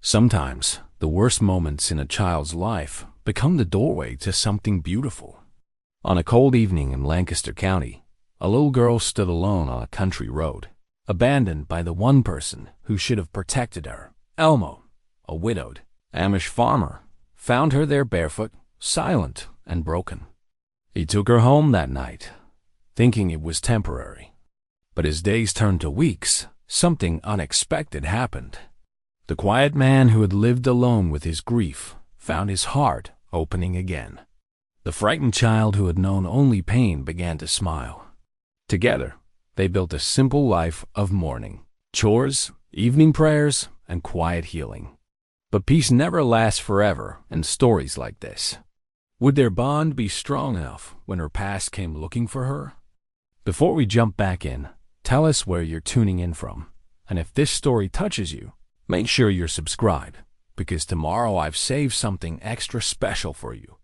Sometimes, the worst moments in a child's life become the doorway to something beautiful. On a cold evening in Lancaster County, a little girl stood alone on a country road, abandoned by the one person who should have protected her. Elmo, a widowed Amish farmer, found her there barefoot, silent, and broken. He took her home that night, thinking it was temporary. But as days turned to weeks, something unexpected happened. The quiet man who had lived alone with his grief found his heart opening again. The frightened child who had known only pain began to smile. Together, they built a simple life of mourning, chores, evening prayers, and quiet healing. But peace never lasts forever in stories like this. Would their bond be strong enough when her past came looking for her? Before we jump back in, tell us where you're tuning in from. And if this story touches you, make sure you're subscribed, because tomorrow I've saved something extra special for you.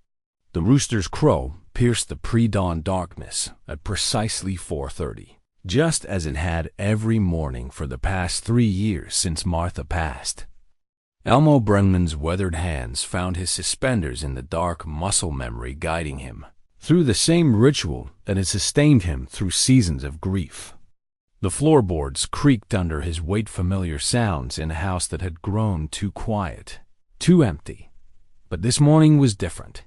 The rooster's crow pierced the pre-dawn darkness at precisely 4:30, just as it had every morning for the past 3 years since Martha passed. Elmo Brenman's weathered hands found his suspenders in the dark muscle memory guiding him through the same ritual that had sustained him through seasons of grief. The floorboards creaked under his weight, familiar sounds in a house that had grown too quiet, too empty. But this morning was different.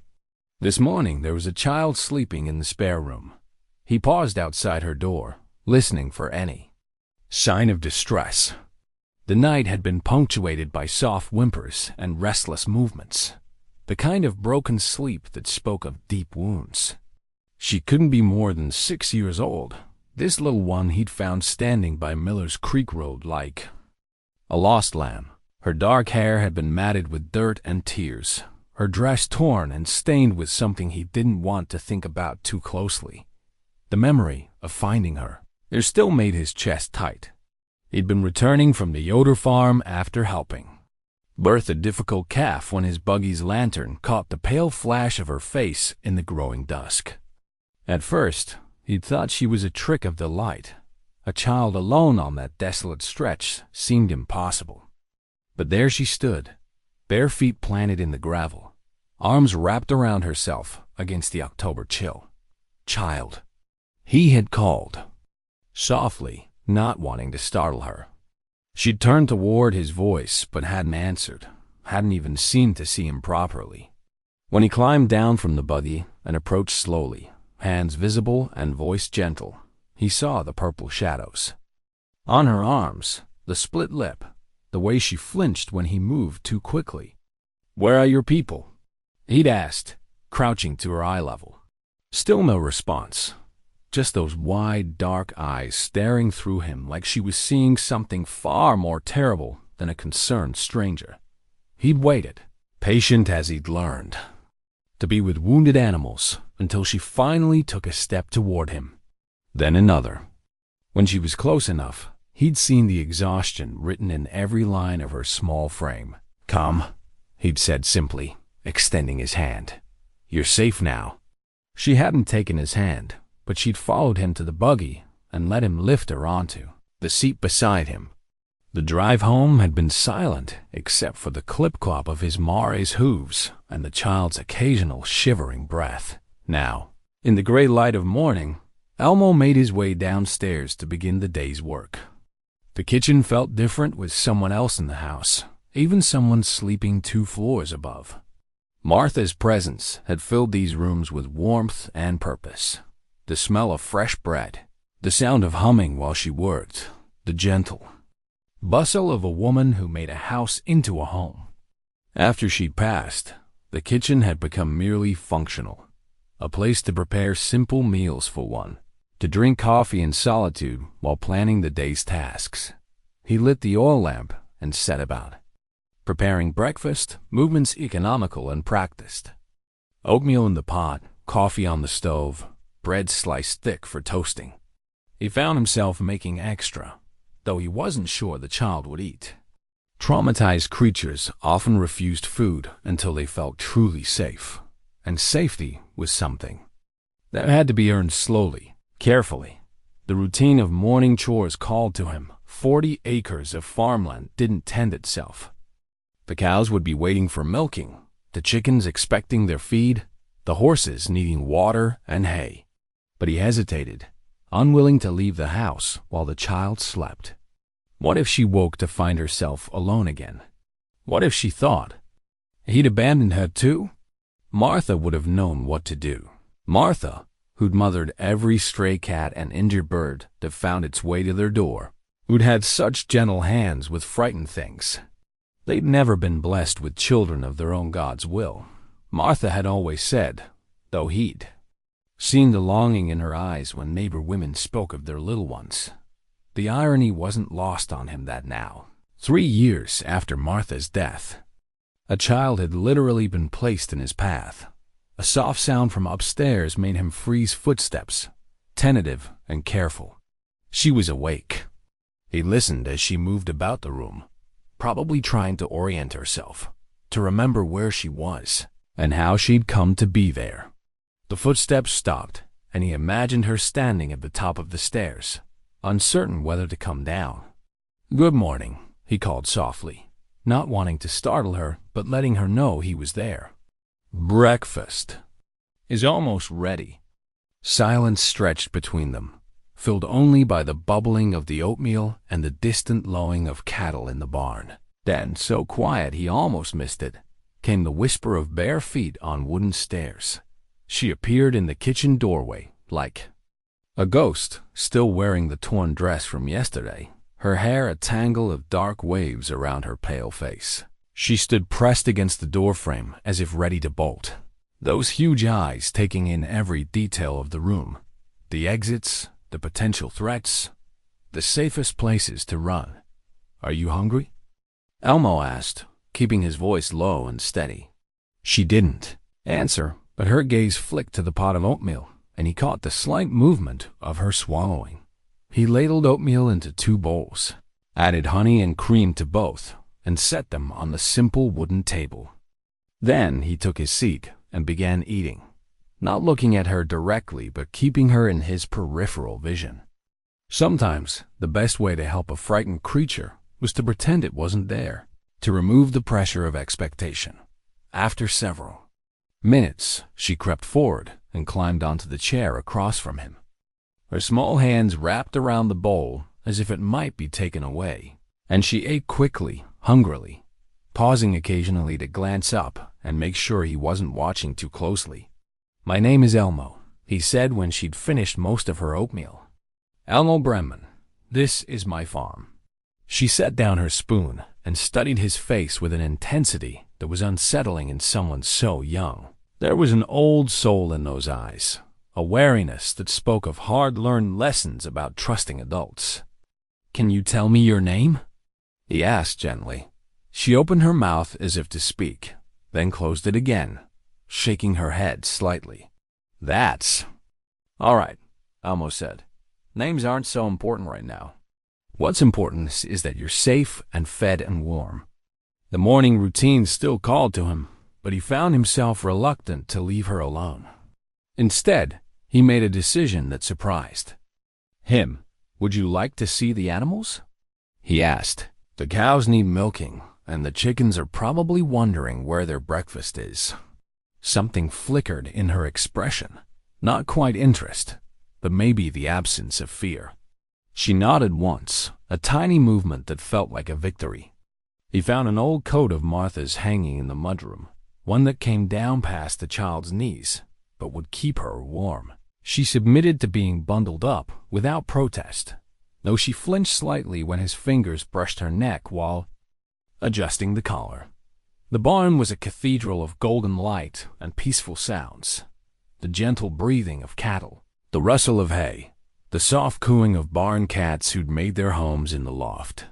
This morning there was a child sleeping in the spare room. He paused outside her door, listening for any sign of distress. The night had been punctuated by soft whimpers and restless movements, the kind of broken sleep that spoke of deep wounds. She couldn't be more than 6 years old. This little one he'd found standing by Miller's Creek Road like a lost lamb. Her dark hair had been matted with dirt and tears, her dress torn and stained with something he didn't want to think about too closely. The memory of finding her there still made his chest tight. He'd been returning from the Yoder farm after helping birth a difficult calf when his buggy's lantern caught the pale flash of her face in the growing dusk. At first, he'd thought she was a trick of the light. A child alone on that desolate stretch seemed impossible. But there she stood, bare feet planted in the gravel, arms wrapped around herself against the October chill. Child. He had called, softly, not wanting to startle her. She'd turned toward his voice, but hadn't answered, hadn't even seemed to see him properly. When he climbed down from the buggy and approached slowly, hands visible and voice gentle, he saw the purple shadows. On her arms, the split lip, the way she flinched when he moved too quickly. "Where are your people?" he'd asked, crouching to her eye level. Still no response, just those wide, dark eyes staring through him like she was seeing something far more terrible than a concerned stranger. He'd waited, patient as he'd learned, to be with wounded animals until she finally took a step toward him, then another. When she was close enough, he'd seen the exhaustion written in every line of her small frame. "Come," he'd said simply, extending his hand. "You're safe now." She hadn't taken his hand, but she'd followed him to the buggy and let him lift her onto the seat beside him. The drive home had been silent except for the clip-clop of his mare's hooves and the child's occasional shivering breath. Now, in the gray light of morning, Elmo made his way downstairs to begin the day's work. The kitchen felt different with someone else in the house, even someone sleeping 2 floors above. Martha's presence had filled these rooms with warmth and purpose. The smell of fresh bread, the sound of humming while she worked, the gentle bustle of a woman who made a house into a home. After she'd passed, the kitchen had become merely functional, a place to prepare simple meals for one, to drink coffee in solitude while planning the day's tasks. He lit the oil lamp and set about preparing breakfast, movements economical and practiced. Oatmeal in the pot, coffee on the stove, bread sliced thick for toasting. He found himself making extra, though he wasn't sure the child would eat. Traumatized creatures often refused food until they felt truly safe, and safety was something that had to be earned slowly, carefully. The routine of morning chores called to him. 40 acres of farmland didn't tend itself. The cows would be waiting for milking, the chickens expecting their feed, the horses needing water and hay. But he hesitated, unwilling to leave the house while the child slept. What if she woke to find herself alone again? What if she thought he'd abandoned her too? Martha would have known what to do. Martha, who'd mothered every stray cat and injured bird that found its way to their door, who'd had such gentle hands with frightened things. They'd never been blessed with children of their own God's will, Martha had always said, though he'd seen the longing in her eyes when neighbor women spoke of their little ones. The irony wasn't lost on him that now, 3 years after Martha's death, a child had literally been placed in his path. A soft sound from upstairs made him freeze footsteps, tentative and careful. She was awake. He listened as she moved about the room, probably trying to orient herself, to remember where she was and how she'd come to be there. The footsteps stopped, and he imagined her standing at the top of the stairs, uncertain whether to come down. "Good morning," he called softly, not wanting to startle her, but letting her know he was there. "Breakfast is almost ready." Silence stretched between them, filled only by the bubbling of the oatmeal and the distant lowing of cattle in the barn. Then, so quiet he almost missed it, came the whisper of bare feet on wooden stairs. She appeared in the kitchen doorway, like a ghost, still wearing the torn dress from yesterday, her hair a tangle of dark waves around her pale face. She stood pressed against the doorframe as if ready to bolt, those huge eyes taking in every detail of the room, the exits, the potential threats, the safest places to run. "Are you hungry?" Elmo asked, keeping his voice low and steady. She didn't answer, but her gaze flicked to the pot of oatmeal, and he caught the slight movement of her swallowing. He ladled oatmeal into 2 bowls, added honey and cream to both, and set them on the simple wooden table. Then he took his seat and began eating, not looking at her directly but keeping her in his peripheral vision. Sometimes the best way to help a frightened creature was to pretend it wasn't there, to remove the pressure of expectation. After several minutes, she crept forward and climbed onto the chair across from him. Her small hands wrapped around the bowl as if it might be taken away, and she ate quickly, hungrily, pausing occasionally to glance up and make sure he wasn't watching too closely. "My name is Elmo," he said when she'd finished most of her oatmeal. "Elmo Bremen. This is my farm." She set down her spoon and studied his face with an intensity that was unsettling in someone so young. There was an old soul in those eyes, a wariness that spoke of hard-learned lessons about trusting adults. "Can you tell me your name?" he asked gently. She opened her mouth as if to speak, then closed it again, shaking her head slightly. "That's all right," Elmo said. "Names aren't so important right now. What's important is that you're safe and fed and warm." The morning routine still called to him, but he found himself reluctant to leave her alone. Instead, he made a decision that surprised him. "Would you like to see the animals?" he asked. "The cows need milking, and the chickens are probably wondering where their breakfast is." Something flickered in her expression, not quite interest, but maybe the absence of fear. She nodded once, a tiny movement that felt like a victory. He found an old coat of Martha's hanging in the mudroom, one that came down past the child's knees, but would keep her warm. She submitted to being bundled up without protest, though she flinched slightly when his fingers brushed her neck while adjusting the collar. The barn was a cathedral of golden light and peaceful sounds. The gentle breathing of cattle, the rustle of hay, the soft cooing of barn cats who'd made their homes in the loft.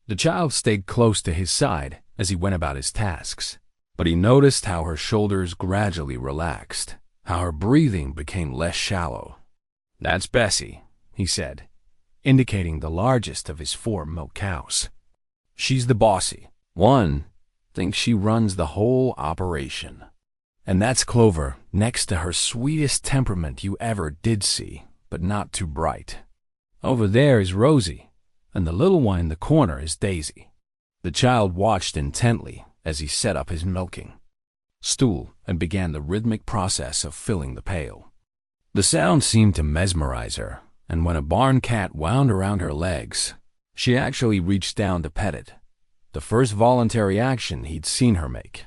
The child stayed close to his side as he went about his tasks, but he noticed how her shoulders gradually relaxed, how her breathing became less shallow. "That's Bessie," he said, indicating the largest of his 4 milk cows. "She's the bossy one. Thinks she runs the whole operation. And that's Clover, next to her sweetest temperament you ever did see, but not too bright. Over there is Rosie, and the little one in the corner is Daisy." The child watched intently as he set up his milking stool and began the rhythmic process of filling the pail. The sound seemed to mesmerize her, and when a barn cat wound around her legs, she actually reached down to pet it, the first voluntary action he'd seen her make.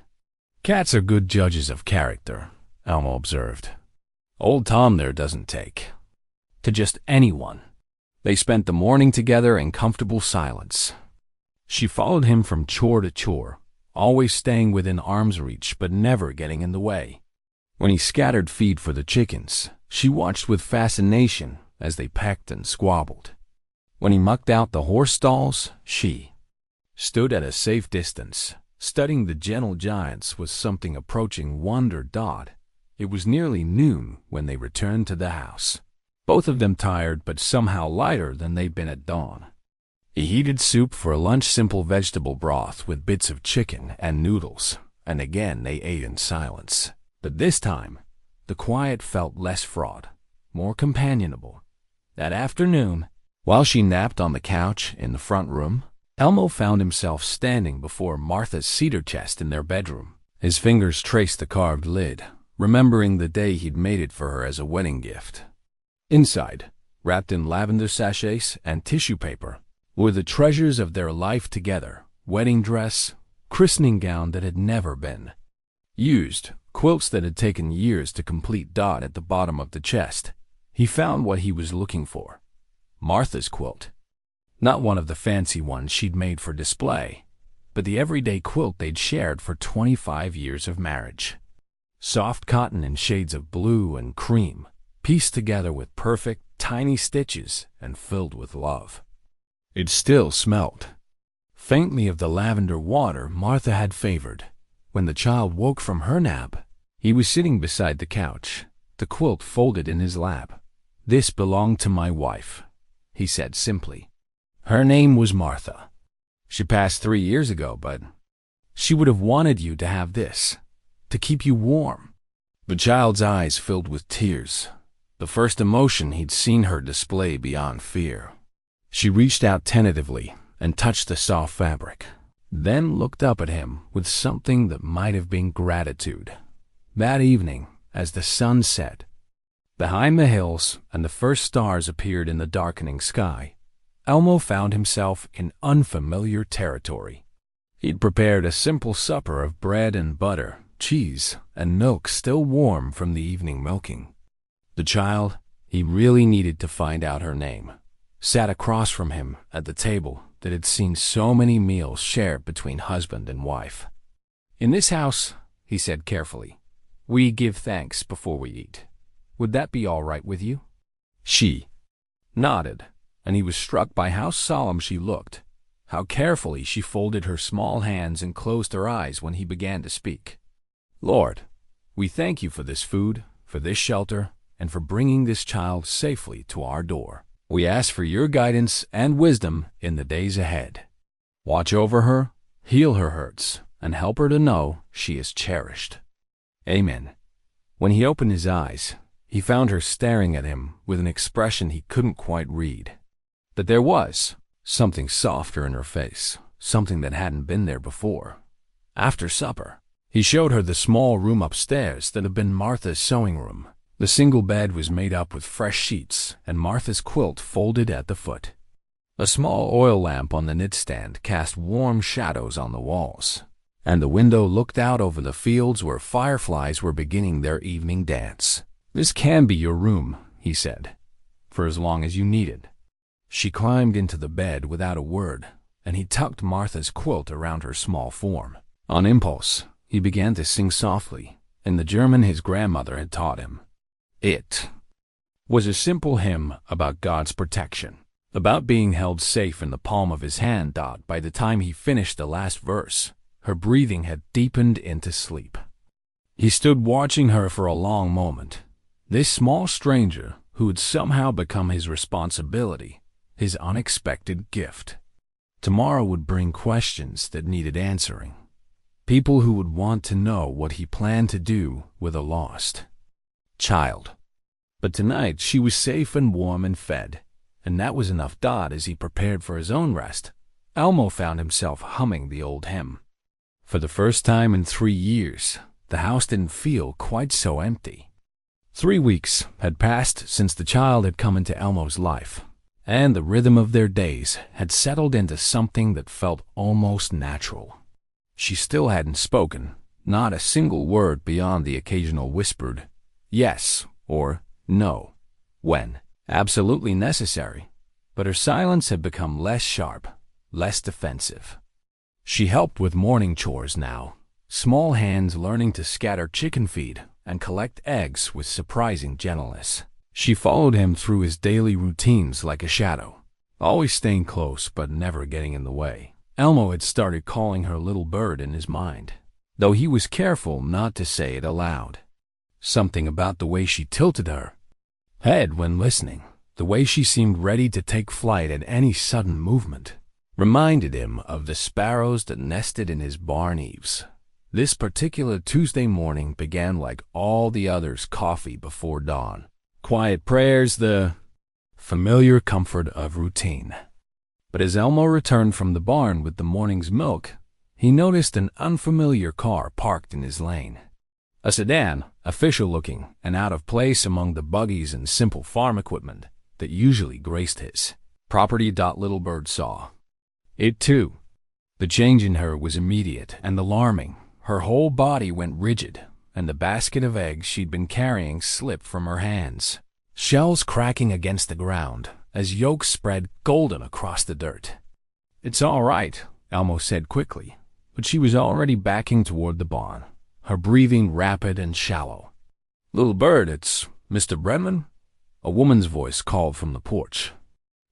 "Cats are good judges of character," Elmo observed. "Old Tom there doesn't take to just anyone." They spent the morning together in comfortable silence. She followed him from chore to chore, always staying within arm's reach but never getting in the way. When he scattered feed for the chickens, she watched with fascination as they pecked and squabbled. When he mucked out the horse stalls, she stood at a safe distance, studying the gentle giants with something approaching wonder. It was nearly noon when they returned to the house, both of them tired but somehow lighter than they'd been at dawn. He heated soup for lunch, simple vegetable broth with bits of chicken and noodles, and again they ate in silence. But this time, the quiet felt less fraught, more companionable. That afternoon, while she napped on the couch in the front room, Elmo found himself standing before Martha's cedar chest in their bedroom. His fingers traced the carved lid, remembering the day he'd made it for her as a wedding gift. Inside, wrapped in lavender sachets and tissue paper, were the treasures of their life together: wedding dress, christening gown that had never been used, quilts that had taken years to complete. At the bottom of the chest, he found what he was looking for: Martha's quilt. Not one of the fancy ones she'd made for display, but the everyday quilt they'd shared for 25 years of marriage. Soft cotton in shades of blue and cream, pieced together with perfect, tiny stitches and filled with love. It still smelled faintly of the lavender water Martha had favored. When the child woke from her nap, he was sitting beside the couch, the quilt folded in his lap. "This belonged to my wife," he said simply. "Her name was Martha. She passed 3 years ago, but she would have wanted you to have this, to keep you warm." The child's eyes filled with tears, the first emotion he'd seen her display beyond fear. She reached out tentatively and touched the soft fabric, then looked up at him with something that might have been gratitude. That evening, as the sun set behind the hills and the first stars appeared in the darkening sky, Elmo found himself in unfamiliar territory. He'd prepared a simple supper of bread and butter, cheese, and milk still warm from the evening milking. The child, he really needed to find out her name, sat across from him at the table that had seen so many meals shared between husband and wife. "In this house," he said carefully, "we give thanks before we eat. Would that be all right with you?" She nodded, and he was struck by how solemn she looked, how carefully she folded her small hands and closed her eyes when he began to speak. "Lord, we thank you for this food, for this shelter, and for bringing this child safely to our door. We ask for your guidance and wisdom in the days ahead. Watch over her, heal her hurts, and help her to know she is cherished. Amen." When he opened his eyes, he found her staring at him with an expression he couldn't quite read. But there was something softer in her face, something that hadn't been there before. After supper, he showed her the small room upstairs that had been Martha's sewing room. The single bed was made up with fresh sheets and Martha's quilt folded at the foot. A small oil lamp on the knitstand cast warm shadows on the walls, and the window looked out over the fields where fireflies were beginning their evening dance. "This can be your room," he said, "for as long as you need it." She climbed into the bed without a word, and he tucked Martha's quilt around her small form. On impulse, he began to sing softly, in the German his grandmother had taught him. It was a simple hymn about God's protection, about being held safe in the palm of his hand. By the time he finished the last verse, her breathing had deepened into sleep. He stood watching her for a long moment, this small stranger who had somehow become his responsibility, his unexpected gift. Tomorrow would bring questions that needed answering, people who would want to know what he planned to do with a lost child. But tonight she was safe and warm and fed, and that was enough. As he prepared for his own rest, Elmo found himself humming the old hymn. For the first time in 3 years, the house didn't feel quite so empty. 3 weeks had passed since the child had come into Elmo's life, and the rhythm of their days had settled into something that felt almost natural. She still hadn't spoken, not a single word beyond the occasional whispered yes or no when absolutely necessary, but her silence had become less sharp, less defensive. She helped with morning chores now, small hands learning to scatter chicken feed and collect eggs with surprising gentleness. She followed him through his daily routines like a shadow, always staying close but never getting in the way. Elmo had started calling her little bird in his mind, though he was careful not to say it aloud. Something about the way she tilted her head when listening, the way she seemed ready to take flight at any sudden movement, reminded him of the sparrows that nested in his barn eaves. This particular Tuesday morning began like all the others, coffee before dawn, quiet prayers, the familiar comfort of routine. But as Elmo returned from the barn with the morning's milk, he noticed an unfamiliar car parked in his lane. A sedan, official-looking and out of place among the buggies and simple farm equipment that usually graced his property. Little Bird saw it too. The change in her was immediate and alarming. Her whole body went rigid, and the basket of eggs she'd been carrying slipped from her hands, shells cracking against the ground as yolks spread golden across the dirt. "It's all right," Elmo said quickly, but she was already backing toward the barn, her breathing rapid and shallow. "Little Bird, it's Mr. Brenman," a woman's voice called from the porch.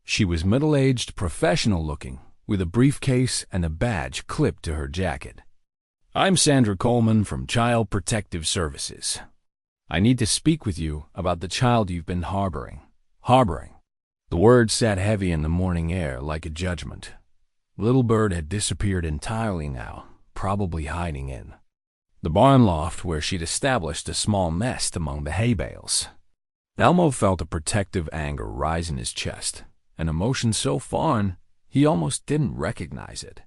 She was middle-aged, professional-looking, with a briefcase and a badge clipped to her jacket. "I'm Sandra Coleman from Child Protective Services. I need to speak with you about the child you've been harboring." The words sat heavy in the morning air like a judgment. Little Bird had disappeared entirely now, probably hiding in the barn loft where she'd established a small nest among the hay bales. Elmo felt a protective anger rise in his chest, an emotion so foreign he almost didn't recognize it.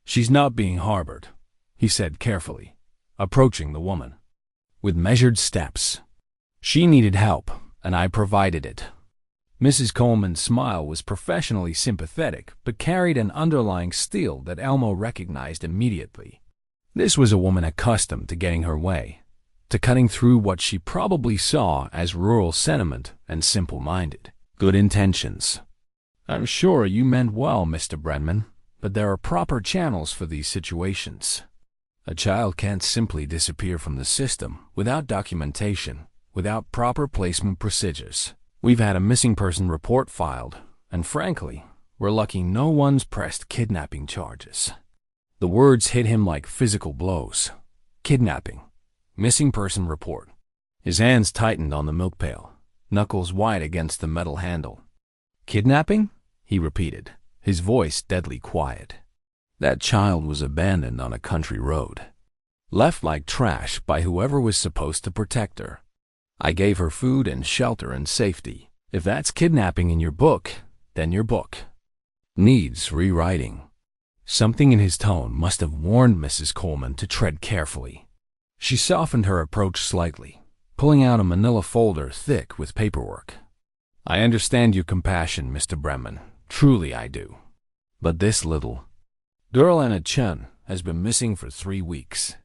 "She's not being harbored," he said carefully, approaching the woman with measured steps. "She needed help, and I provided it." Mrs. Coleman's smile was professionally sympathetic, but carried an underlying steel that Elmo recognized immediately. This was a woman accustomed to getting her way, to cutting through what she probably saw as rural sentiment and simple-minded good intentions. "I'm sure you meant well, Mr. Brenman, but there are proper channels for these situations. A child can't simply disappear from the system without documentation, without proper placement procedures. We've had a missing person report filed, and frankly, we're lucky no one's pressed kidnapping charges." The words hit him like physical blows. Kidnapping. Missing person report. His hands tightened on the milk pail, knuckles wide against the metal handle. "Kidnapping?" he repeated, his voice deadly quiet. "That child was abandoned on a country road, left like trash by whoever was supposed to protect her. I gave her food and shelter and safety. If that's kidnapping in your book, then your book needs rewriting." Something in his tone must have warned Mrs. Coleman to tread carefully. She softened her approach slightly, pulling out a manila folder thick with paperwork. "I understand your compassion, Mr. Brenman. Truly I do. But this little girl, Anna Chun, has been missing for 3 weeks.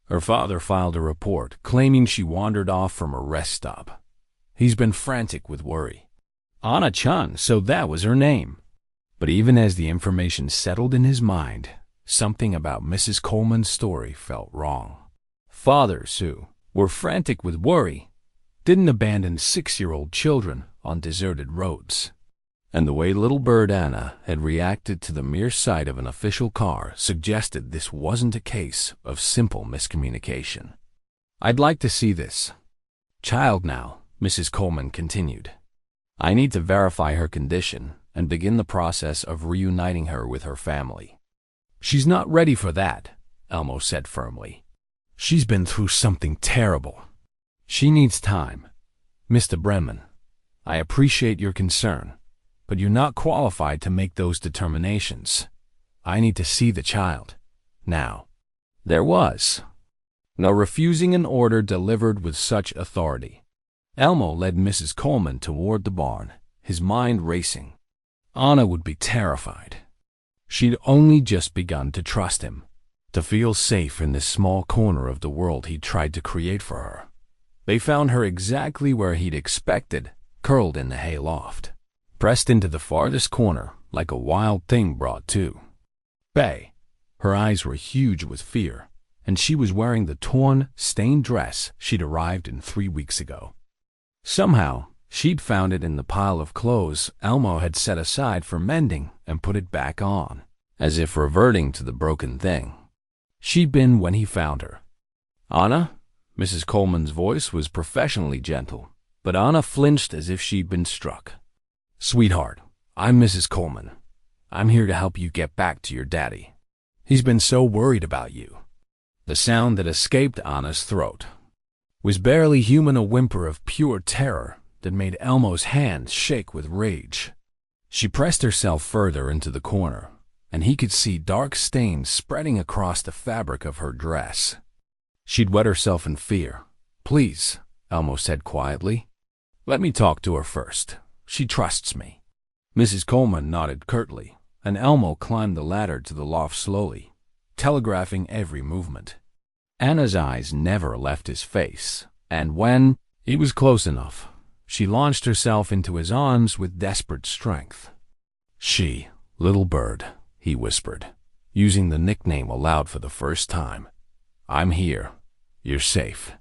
Her father filed a report claiming she wandered off from a rest stop. He's been frantic with worry." Anna Chun, so that was her name. But even as the information settled in his mind, something about Mrs. Coleman's story felt wrong. Fathers who were frantic with worry didn't abandon 6-year-old children on deserted roads. And the way little bird Anna had reacted to the mere sight of an official car suggested this wasn't a case of simple miscommunication. "I'd like to see this child now," Mrs. Coleman continued. "I need to verify her condition and begin the process of reuniting her with her family." "She's not ready for that," Elmo said firmly. "She's been through something terrible. She needs time. Mr. Brenman, I appreciate your concern, but you're not qualified to make those determinations. I need to see the child. Now. There was no refusing an order delivered with such authority. Elmo led Mrs. Coleman toward the barn, his mind racing. Anna would be terrified. She'd only just begun to trust him, to feel safe in this small corner of the world he'd tried to create for her. They found her exactly where he'd expected, curled in the hayloft, pressed into the farthest corner like a wild thing brought to bay. Her eyes were huge with fear, and she was wearing the torn, stained dress she'd arrived in 3 weeks ago. Somehow, she'd found it in the pile of clothes Elmo had set aside for mending and put it back on, as if reverting to the broken thing she'd been when he found her. Anna? Mrs. Coleman's voice was professionally gentle, but Anna flinched as if she'd been struck. Sweetheart, I'm Mrs. Coleman. I'm here to help you get back to your daddy. He's been so worried about you. The sound that escaped Anna's throat was barely human, a whimper of pure terror that made Elmo's hands shake with rage. She pressed herself further into the corner, and he could see dark stains spreading across the fabric of her dress. She'd wet herself in fear. Please, Elmo said quietly. Let me talk to her first. She trusts me. Mrs. Coleman nodded curtly, and Elmo climbed the ladder to the loft slowly, telegraphing every movement. Anna's eyes never left his face, and when he was close enough, she launched herself into his arms with desperate strength. She, little bird, he whispered, using the nickname aloud for the first time. I'm here. You're safe.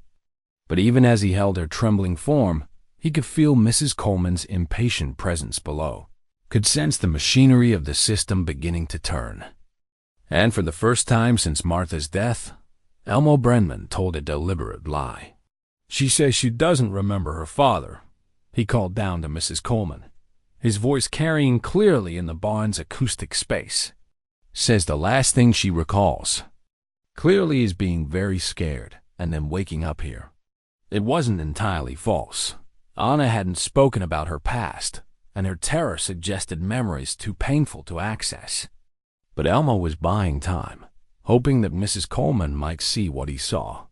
But even as he held her trembling form, he could feel Mrs. Coleman's impatient presence below, could sense the machinery of the system beginning to turn. And for the first time since Martha's death, Elmo Brenman told a deliberate lie. She says she doesn't remember her father, he called down to Mrs. Coleman, his voice carrying clearly in the barn's acoustic space. Says the last thing she recalls clearly is being very scared and then waking up here. It wasn't entirely false. Anna hadn't spoken about her past, and her terror suggested memories too painful to access. But Elmo was buying time, hoping that Mrs. Coleman might see what he saw.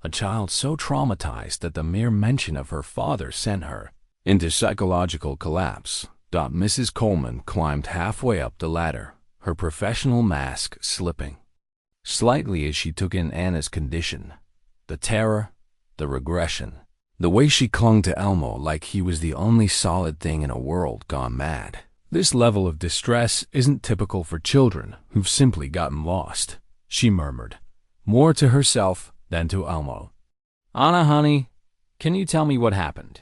A child so traumatized that the mere mention of her father sent her into psychological collapse. Mrs. Coleman climbed halfway up the ladder, her professional mask slipping slightly as she took in Anna's condition. The terror, the regression, the way she clung to Elmo like he was the only solid thing in a world gone mad. This level of distress isn't typical for children who've simply gotten lost, she murmured, more to herself than to Elmo. Anna, honey, can you tell me what happened?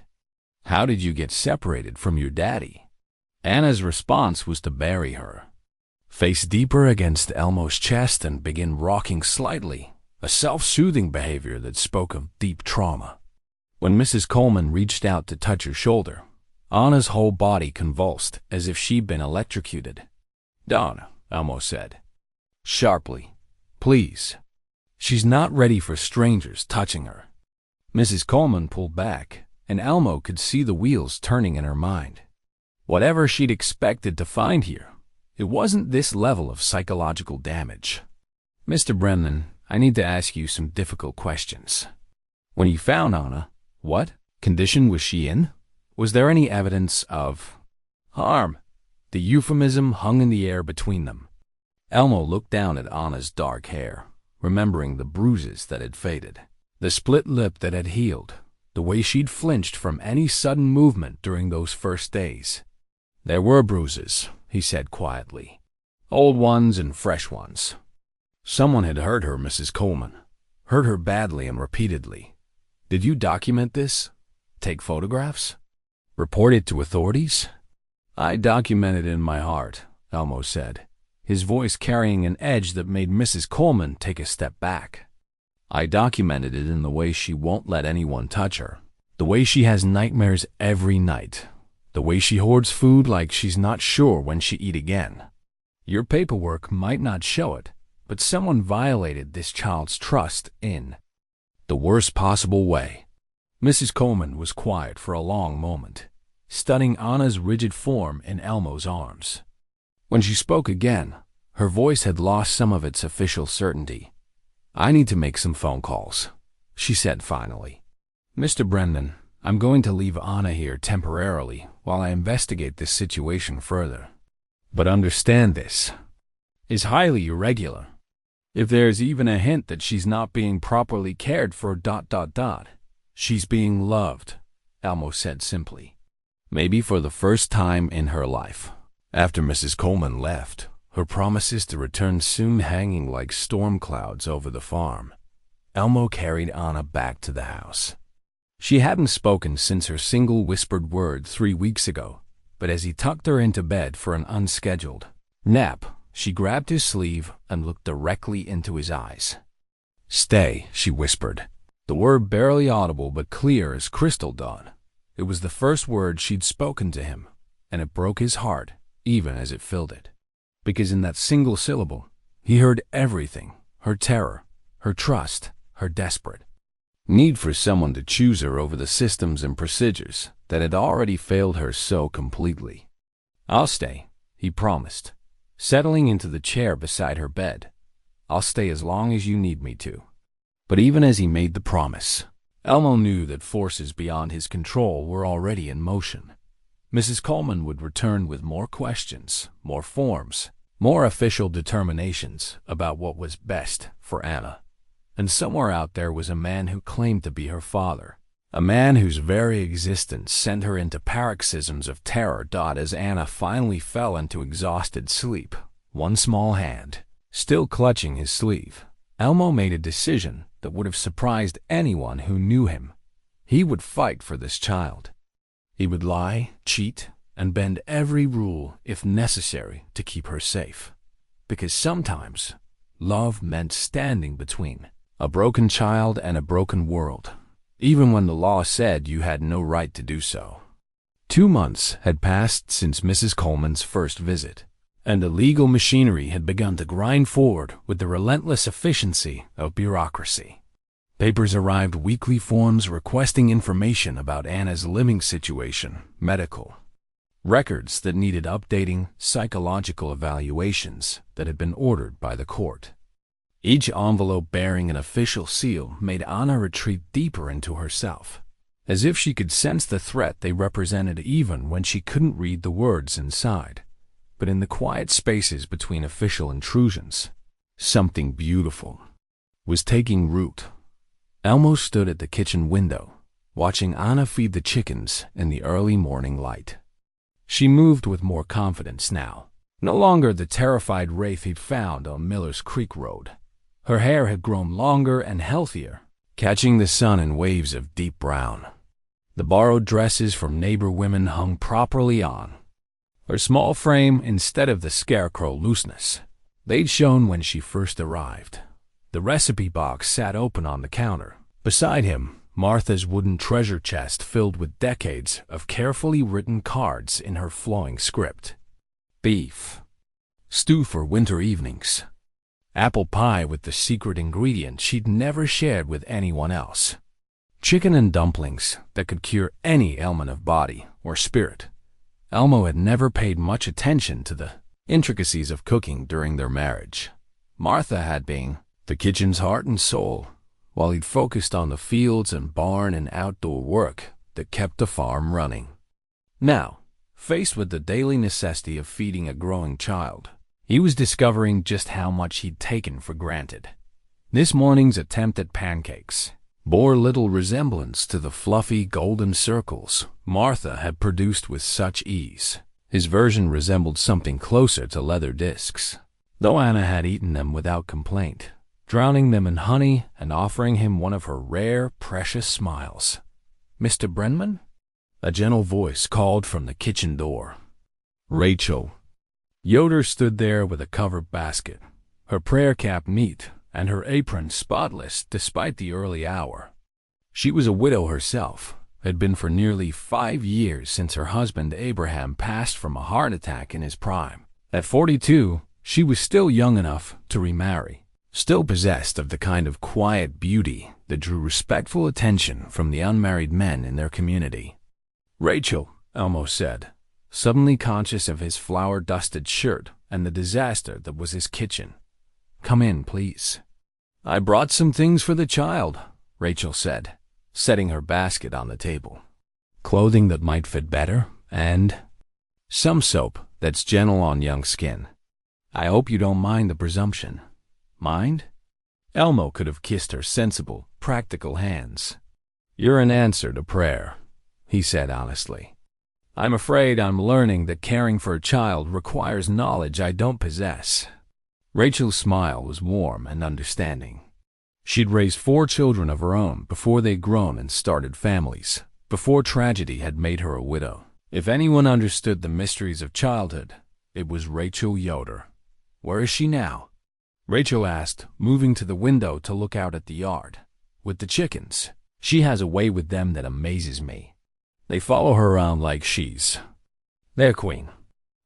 How did you get separated from your daddy? Anna's response was to bury her face deeper against Elmo's chest and begin rocking slightly, a self-soothing behavior that spoke of deep trauma. When Mrs. Coleman reached out to touch her shoulder, Anna's whole body convulsed as if she'd been electrocuted. Don't, Elmo said sharply. Please. She's not ready for strangers touching her. Mrs. Coleman pulled back, and Elmo could see the wheels turning in her mind. Whatever she'd expected to find here, it wasn't this level of psychological damage. Mr. Brennan, I need to ask you some difficult questions. When you found Anna, what condition was she in? Was there any evidence of harm? The euphemism hung in the air between them. Elmo looked down at Anna's dark hair, remembering the bruises that had faded, the split lip that had healed, the way she'd flinched from any sudden movement during those first days. There were bruises, he said quietly, old ones and fresh ones. Someone had hurt her, Mrs. Coleman, hurt her badly and repeatedly. Did you document this? Take photographs? Report it to authorities? I documented it in my heart, Elmo said, his voice carrying an edge that made Mrs. Coleman take a step back. I documented it in the way she won't let anyone touch her, the way she has nightmares every night, the way she hoards food like she's not sure when she'll eat again. Your paperwork might not show it, but someone violated this child's trust in the worst possible way. Mrs. Coleman was quiet for a long moment, studying Anna's rigid form in Elmo's arms. When she spoke again, Her voice had lost some of its official certainty. "I need to make some phone calls," she said finally. "Mr. Brendan, I'm going to leave Anna here temporarily while I investigate this situation further. But understand this is highly irregular. If there's even a hint that she's not being properly cared for, she's being loved," Elmo said simply. Maybe for the first time in her life, after Mrs. Coleman left, her promises to return soon hanging like storm clouds over the farm, Elmo carried Anna back to the house. She hadn't spoken since her single whispered word 3 weeks ago, but as he tucked her into bed for an unscheduled nap, she grabbed his sleeve and looked directly into his eyes. "Stay," she whispered, the word barely audible but clear as crystal dawn. It was the first word she'd spoken to him, and it broke his heart even as it filled it. Because in that single syllable, he heard everything: her terror, her trust, her desperate need for someone to choose her over the systems and procedures that had already failed her so completely. "I'll stay," he promised, settling into the chair beside her bed. "I'll stay as long as you need me to." But even as he made the promise, Elmo knew that forces beyond his control were already in motion. Mrs. Coleman would return with more questions, more forms, more official determinations about what was best for Anna. And somewhere out there was a man who claimed to be her father, a man whose very existence sent her into paroxysms of terror. As Anna finally fell into exhausted sleep, one small hand still clutching his sleeve, Elmo made a decision that would have surprised anyone who knew him. He would fight for this child. He would lie, cheat, and bend every rule if necessary to keep her safe. Because sometimes love meant standing between a broken child and a broken world, even when the law said you had no right to do so. 2 months had passed since Mrs. Coleman's first visit, and the legal machinery had begun to grind forward with the relentless efficiency of bureaucracy. Papers arrived, weekly forms requesting information about Anna's living situation, medical records that needed updating, psychological evaluations that had been ordered by the court. Each envelope bearing an official seal made Anna retreat deeper into herself, as if she could sense the threat they represented even when she couldn't read the words inside. But in the quiet spaces between official intrusions, something beautiful was taking root. Elmo stood at the kitchen window, watching Anna feed the chickens in the early morning light. She moved with more confidence now, no longer the terrified wraith he'd found on Miller's Creek Road. Her hair had grown longer and healthier, catching the sun in waves of deep brown. The borrowed dresses from neighbor women hung properly on her small frame instead of the scarecrow looseness they'd shown when she first arrived. The recipe box sat open on the counter. Beside him, Martha's wooden treasure chest filled with decades of carefully written cards in her flowing script. Beef stew for winter evenings. Apple pie with the secret ingredient she'd never shared with anyone else. Chicken and dumplings that could cure any ailment of body or spirit. Elmo had never paid much attention to the intricacies of cooking during their marriage. Martha had been the kitchen's heart and soul, while he'd focused on the fields and barn and outdoor work that kept the farm running. Now, faced with the daily necessity of feeding a growing child, he was discovering just how much he'd taken for granted. This morning's attempt at pancakes bore little resemblance to the fluffy golden circles Martha had produced with such ease. His version resembled something closer to leather discs, though Anna had eaten them without complaint, drowning them in honey and offering him one of her rare, precious smiles. "Mr. Brenman?" A gentle voice called from the kitchen door. "Rachel." Yoder stood there with a covered basket, her prayer cap neat and her apron spotless despite the early hour. She was a widow herself, had been for nearly 5 years since her husband Abraham passed from a heart attack in his prime. At 42, she was still young enough to remarry, still possessed of the kind of quiet beauty that drew respectful attention from the unmarried men in their community. "Rachel," Elmo said, suddenly conscious of his flour-dusted shirt and the disaster that was his kitchen. "Come in, please." "I brought some things for the child," Rachel said, setting her basket on the table. "Clothing that might fit better, and some soap that's gentle on young skin. I hope you don't mind the presumption." "Mind?" Elmo could have kissed her sensible, practical hands. "You're an answer to prayer," he said honestly. "I'm afraid I'm learning that caring for a child requires knowledge I don't possess." Rachel's smile was warm and understanding. She'd raised 4 children of her own before they'd grown and started families, before tragedy had made her a widow. If anyone understood the mysteries of childhood, it was Rachel Yoder. "Where is she now?" Rachel asked, moving to the window to look out at the yard. "With the chickens. She has a way with them that amazes me. They follow her around like she's their queen."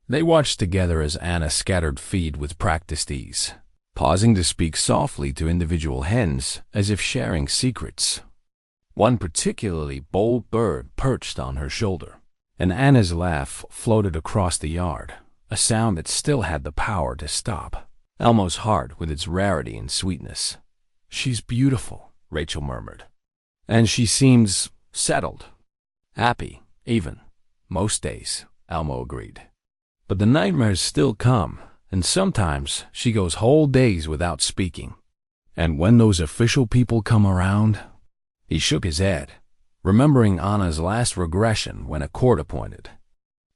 They watched together as Anna scattered feed with practiced ease, pausing to speak softly to individual hens as if sharing secrets. One particularly bold bird perched on her shoulder, and Anna's laugh floated across the yard, a sound that still had the power to stop Elmo's heart with its rarity and sweetness. "She's beautiful," Rachel murmured. "And she seems settled. Happy, even. Most days," Elmo agreed. "But the nightmares still come, and sometimes she goes whole days without speaking. And when those official people come around—" He shook his head, remembering Anna's last regression when a court-appointed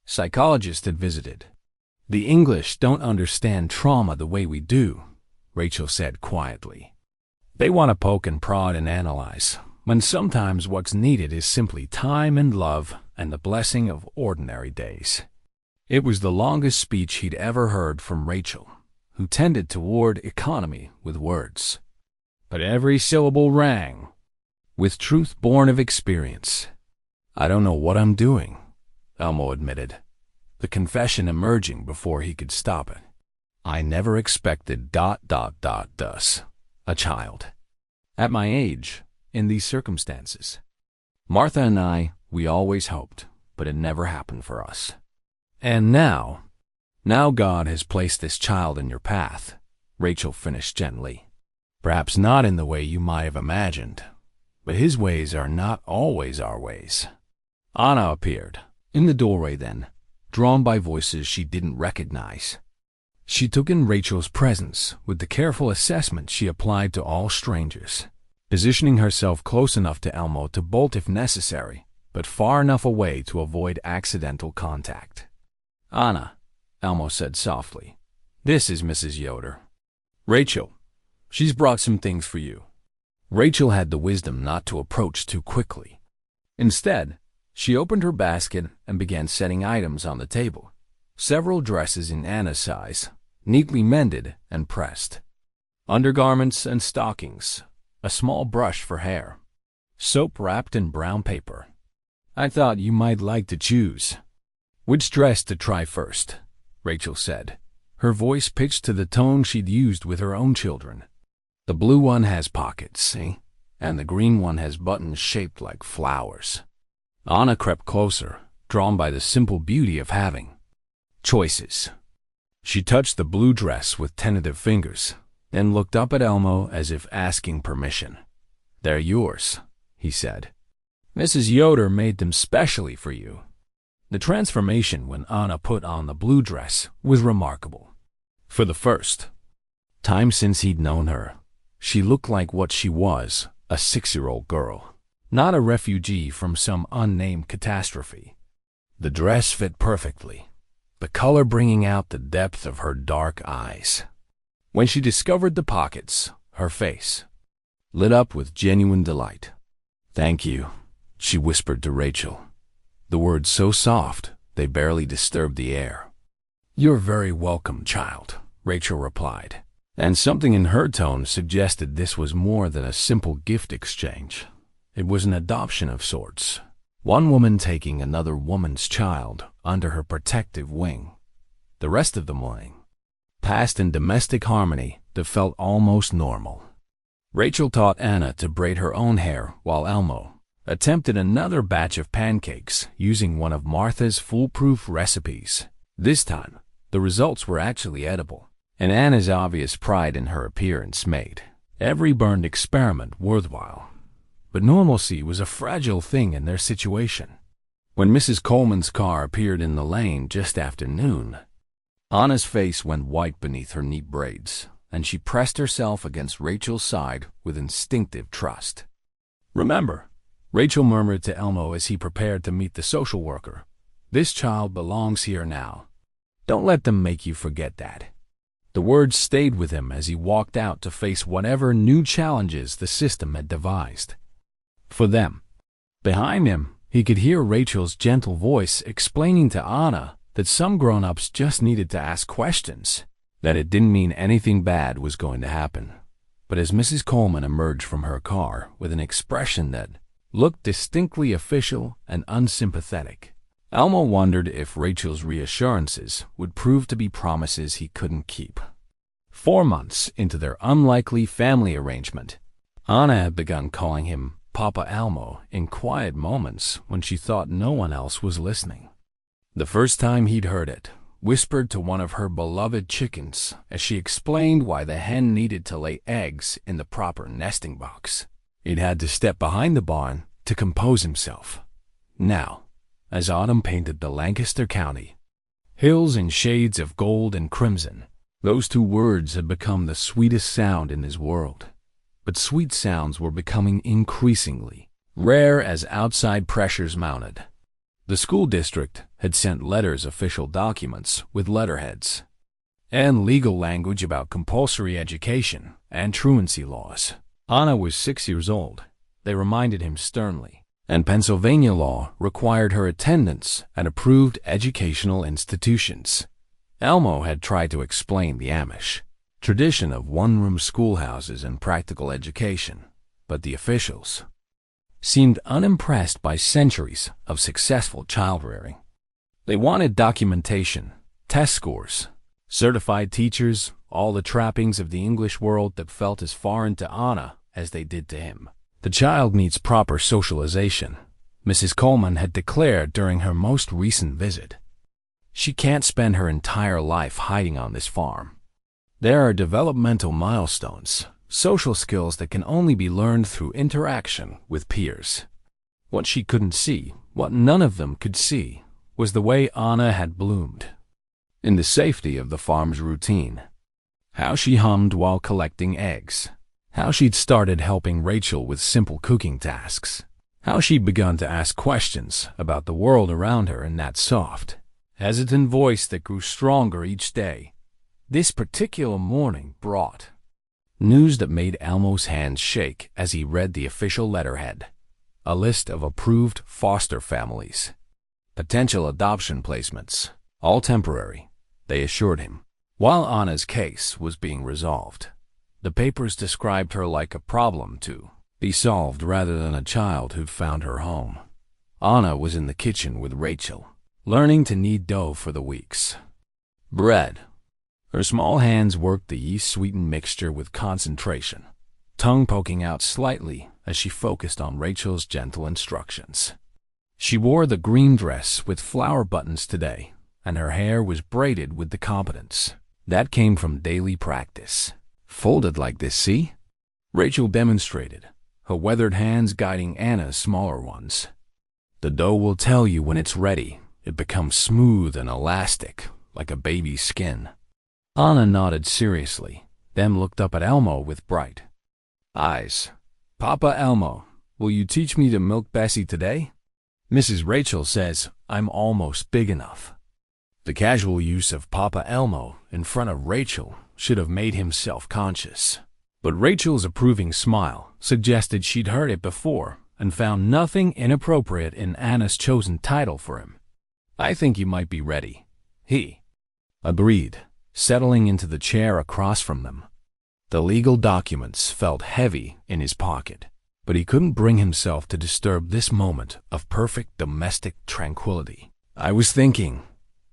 psychologist had visited. "The English don't understand trauma the way we do," Rachel said quietly. "They want to poke and prod and analyze, when sometimes what's needed is simply time and love and the blessing of ordinary days." It was the longest speech he'd ever heard from Rachel, who tended toward economy with words. But every syllable rang with truth born of experience. "I don't know what I'm doing," Elmo admitted, the confession emerging before he could stop it. "I never expected ... us, a child. At my age, in these circumstances. Martha and I, we always hoped, but it never happened for us. And now God has placed this child in your path," Rachel finished gently. "Perhaps not in the way you might have imagined, but his ways are not always our ways." Anna appeared, in the doorway then, drawn by voices she didn't recognize. She took in Rachel's presence with the careful assessment she applied to all strangers, positioning herself close enough to Elmo to bolt if necessary, but far enough away to avoid accidental contact. "Anna," Elmo said softly, "this is Mrs. Yoder. Rachel, she's brought some things for you." Rachel had the wisdom not to approach too quickly. Instead, she opened her basket and began setting items on the table. Several dresses in Anna's size, neatly mended and pressed. Undergarments and stockings, a small brush for hair, soap wrapped in brown paper. "I thought you might like to choose which dress to try first," Rachel said, her voice pitched to the tone she'd used with her own children. "The blue one has pockets, see? And the green one has buttons shaped like flowers." Anna crept closer, drawn by the simple beauty of having choices. She touched the blue dress with tentative fingers, then looked up at Elmo as if asking permission. "They're yours," he said. "Mrs. Yoder made them specially for you." The transformation when Anna put on the blue dress was remarkable. For the first time since he'd known her, she looked like what she was, a 6-year-old girl, not a refugee from some unnamed catastrophe. The dress fit perfectly, the color bringing out the depth of her dark eyes. When she discovered the pockets, her face lit up with genuine delight. "Thank you," she whispered to Rachel, the words so soft they barely disturbed the air. "You're very welcome, child," Rachel replied, and something in her tone suggested this was more than a simple gift exchange. It was an adoption of sorts, one woman taking another woman's child under her protective wing. The rest of the morning passed in domestic harmony that felt almost normal. Rachel taught Anna to braid her own hair while Elmo attempted another batch of pancakes using one of Martha's foolproof recipes. This time, The results were actually edible, and Anna's obvious pride in her appearance made every burned experiment worthwhile. But normalcy was a fragile thing in their situation. When Mrs. Coleman's car appeared in the lane just after noon, Anna's face went white beneath her neat braids, and she pressed herself against Rachel's side with instinctive trust. "Remember," Rachel murmured to Elmo as he prepared to meet the social worker, "this child belongs here now. Don't let them make you forget that." The words stayed with him as he walked out to face whatever new challenges the system had devised for them. Behind him, he could hear Rachel's gentle voice explaining to Anna that some grown-ups just needed to ask questions, that it didn't mean anything bad was going to happen. But as Mrs. Coleman emerged from her car with an expression that looked distinctly official and unsympathetic, Elmo wondered if Rachel's reassurances would prove to be promises he couldn't keep. 4 months into their unlikely family arrangement, Anna had begun calling him Papa Elmo in quiet moments when she thought no one else was listening. The first time he'd heard it, whispered to one of her beloved chickens as she explained why the hen needed to lay eggs in the proper nesting box. He'd had to step behind the barn to compose himself. Now, as autumn painted the Lancaster County, hills in shades of gold and crimson, those 2 words had become the sweetest sound in his world. But sweet sounds were becoming increasingly rare as outside pressures mounted. The school district had sent letters, official documents with letterheads, and legal language about compulsory education and truancy laws. Anna was 6 years old, they reminded him sternly, and Pennsylvania law required her attendance at approved educational institutions. Elmo had tried to explain the Amish tradition of one-room schoolhouses and practical education, but the officials seemed unimpressed by centuries of successful child-rearing. They wanted documentation, test scores, certified teachers, all the trappings of the English world that felt as foreign to Anna as they did to him. "The child needs proper socialization," Mrs. Coleman had declared during her most recent visit. "She can't spend her entire life hiding on this farm. There are developmental milestones, social skills that can only be learned through interaction with peers." What she couldn't see, what none of them could see, was the way Anna had bloomed in the safety of the farm's routine. How she hummed while collecting eggs. How she'd started helping Rachel with simple cooking tasks. How she'd begun to ask questions about the world around her in that soft, hesitant voice that grew stronger each day. This particular morning brought news that made Elmo's hands shake as he read the official letterhead. A list of approved foster families. Potential adoption placements. All temporary, they assured him. While Anna's case was being resolved, the papers described her like a problem to be solved rather than a child who'd found her home. Anna was in the kitchen with Rachel, learning to knead dough for the week's bread. Her small hands worked the yeast-sweetened mixture with concentration, tongue poking out slightly as she focused on Rachel's gentle instructions. She wore the green dress with flower buttons today, and her hair was braided with the competence that came from daily practice. "Folded like this, see?" Rachel demonstrated, her weathered hands guiding Anna's smaller ones. "The dough will tell you when it's ready. It becomes smooth and elastic, like a baby's skin." Anna nodded seriously, then looked up at Elmo with bright eyes. "Papa Elmo, will you teach me to milk Bessie today? Mrs. Rachel says I'm almost big enough." The casual use of Papa Elmo in front of Rachel should have made him self-conscious. But Rachel's approving smile suggested she'd heard it before and found nothing inappropriate in Anna's chosen title for him. "I think you might be ready," he agreed, settling into the chair across from them. The legal documents felt heavy in his pocket, but he couldn't bring himself to disturb this moment of perfect domestic tranquility. "I was thinking,"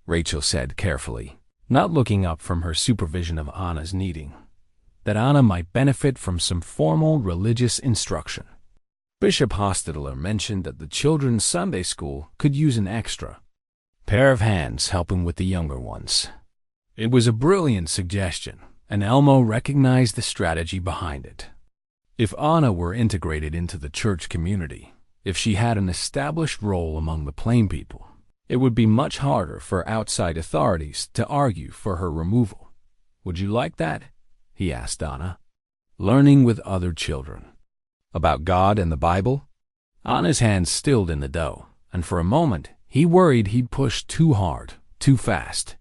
Rachel said carefully, not looking up from her supervision of Anna's kneading, "that Anna might benefit from some formal religious instruction. Bishop Hospitaller mentioned that the children's Sunday school could use an extra pair of hands helping with the younger ones." It was a brilliant suggestion, and Elmo recognized the strategy behind it. If Anna were integrated into the church community, if she had an established role among the plain people, it would be much harder for outside authorities to argue for her removal. Would you like that? He asked Anna. Learning with other children. About God and the Bible? Anna's hands stilled in the dough, and for a moment he worried he'd pushed too hard, too fast.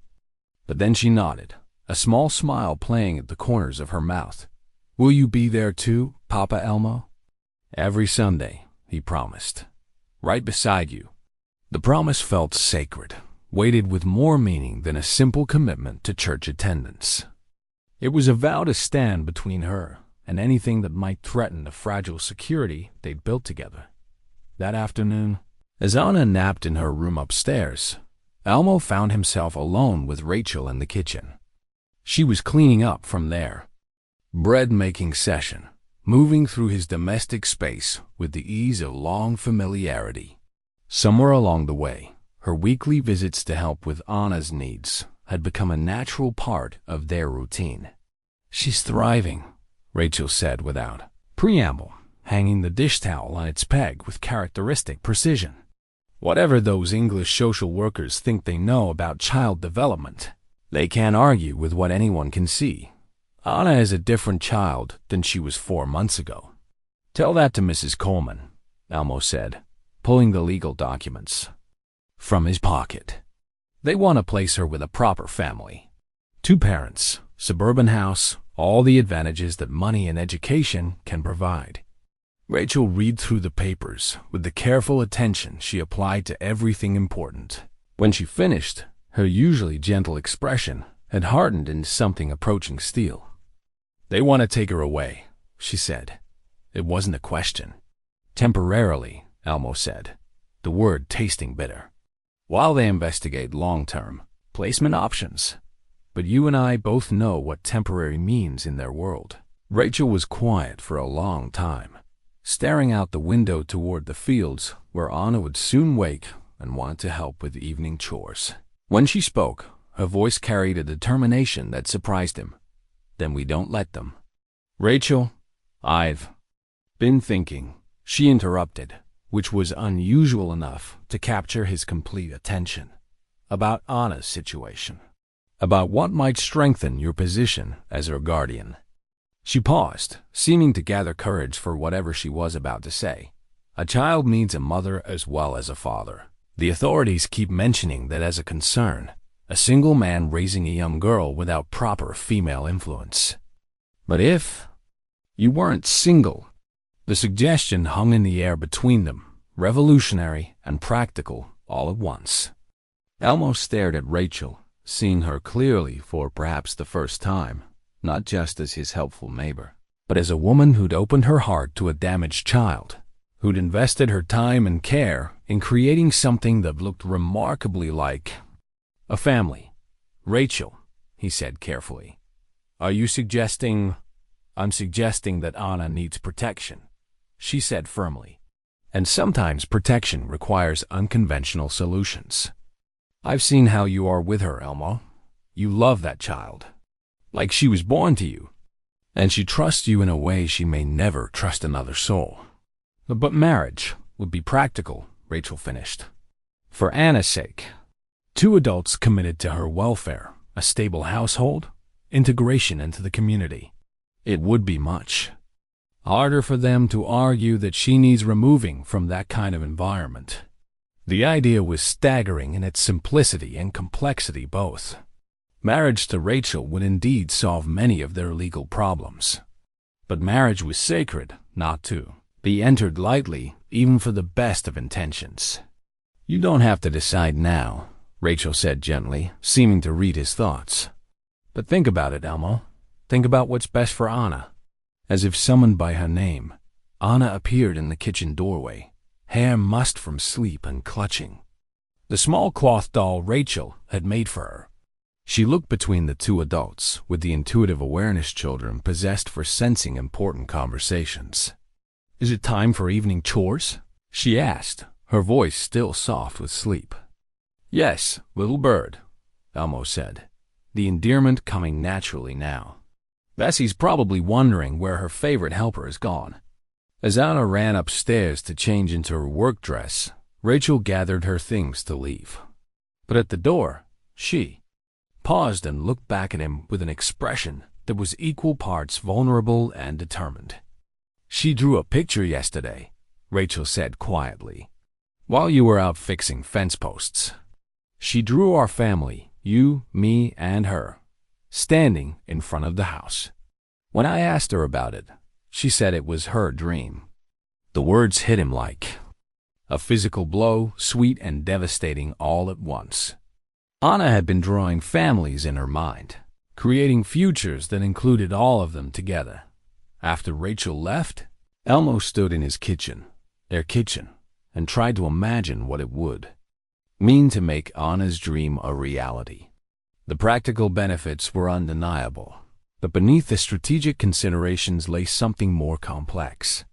But then she nodded, a small smile playing at the corners of her mouth. Will you be there too, Papa Elmo? Every Sunday, he promised. Right beside you. The promise felt sacred, weighted with more meaning than a simple commitment to church attendance. It was a vow to stand between her and anything that might threaten the fragile security they'd built together. That afternoon, as Anna napped in her room upstairs, Elmo found himself alone with Rachel in the kitchen. She was cleaning up from their bread-making session, moving through his domestic space with the ease of long familiarity. Somewhere along the way, her weekly visits to help with Anna's needs had become a natural part of their routine. She's thriving, Rachel said without preamble, hanging the dish towel on its peg with characteristic precision. Whatever those English social workers think they know about child development, they can't argue with what anyone can see. Anna is a different child than she was 4 months ago. Tell that to Mrs. Coleman, Elmo said, pulling the legal documents from his pocket. They want to place her with a proper family. 2 parents, suburban house, all the advantages that money and education can provide. Rachel read through the papers with the careful attention she applied to everything important. When she finished, her usually gentle expression had hardened into something approaching steel. They want to take her away, she said. It wasn't a question. Temporarily, Elmo said, the word tasting bitter. While they investigate long-term placement options. But you and I both know what temporary means in their world. Rachel was quiet for a long time, staring out the window toward the fields where Anna would soon wake and want to help with evening chores. When she spoke, her voice carried a determination that surprised him. Then we don't let them. Rachel, I've been thinking, she interrupted, which was unusual enough to capture his complete attention, about Anna's situation, about what might strengthen your position as her guardian. She paused, seeming to gather courage for whatever she was about to say. A child needs a mother as well as a father. The authorities keep mentioning that as a concern, a single man raising a young girl without proper female influence. But if you weren't single, the suggestion hung in the air between them, revolutionary and practical all at once. Elmo stared at Rachel, seeing her clearly for perhaps the first time, not just as his helpful neighbor, but as a woman who'd opened her heart to a damaged child, who'd invested her time and care in creating something that looked remarkably like a family. Rachel, he said carefully, are you suggesting? I'm suggesting that Anna needs protection, she said firmly. And sometimes protection requires unconventional solutions. I've seen how you are with her, Elmo. You love that child, like she was born to you, and she trusts you in a way she may never trust another soul. But marriage would be practical, Rachel finished. For Anna's sake, 2 adults committed to her welfare, a stable household, integration into the community. It would be much harder for them to argue that she needs removing from that kind of environment. The idea was staggering in its simplicity and complexity both. Marriage to Rachel would indeed solve many of their legal problems. But marriage was sacred, not to be entered lightly, even for the best of intentions. You don't have to decide now, Rachel said gently, seeming to read his thoughts. But think about it, Elmo. Think about what's best for Anna. As if summoned by her name, Anna appeared in the kitchen doorway, hair mussed from sleep and clutching the small cloth doll Rachel had made for her. She looked between the 2 adults with the intuitive awareness children possessed for sensing important conversations. Is it time for evening chores? She asked, her voice still soft with sleep. Yes, little bird, Elmo said. the endearment coming naturally now. Bessie's probably wondering where her favorite helper has gone. As Anna ran upstairs to change into her work dress, Rachel gathered her things to leave. But at the door, she paused and looked back at him with an expression that was equal parts vulnerable and determined. "She drew a picture yesterday," Rachel said quietly, "while you were out fixing fence posts. She drew our family, you, me, and her, standing in front of the house. When I asked her about it, she said it was her dream." The words hit him like a physical blow, sweet and devastating all at once. Anna had been drawing families in her mind, creating futures that included all of them together. After Rachel left, Elmo stood in his kitchen, their kitchen, and tried to imagine what it would mean to make Anna's dream a reality. The practical benefits were undeniable, but beneath the strategic considerations lay something more complex.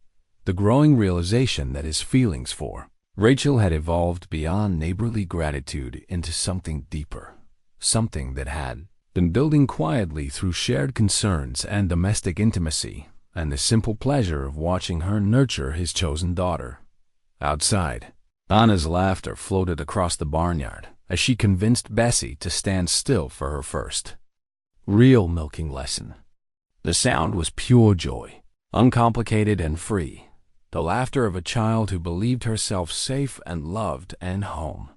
The growing realization that his feelings for Rachel had evolved beyond neighborly gratitude into something deeper, something that had been building quietly through shared concerns and domestic intimacy, and the simple pleasure of watching her nurture his chosen daughter. Outside, Anna's laughter floated across the barnyard as she convinced Bessie to stand still for her first real milking lesson. The sound was pure joy, uncomplicated and free, the laughter of a child who believed herself safe and loved and home.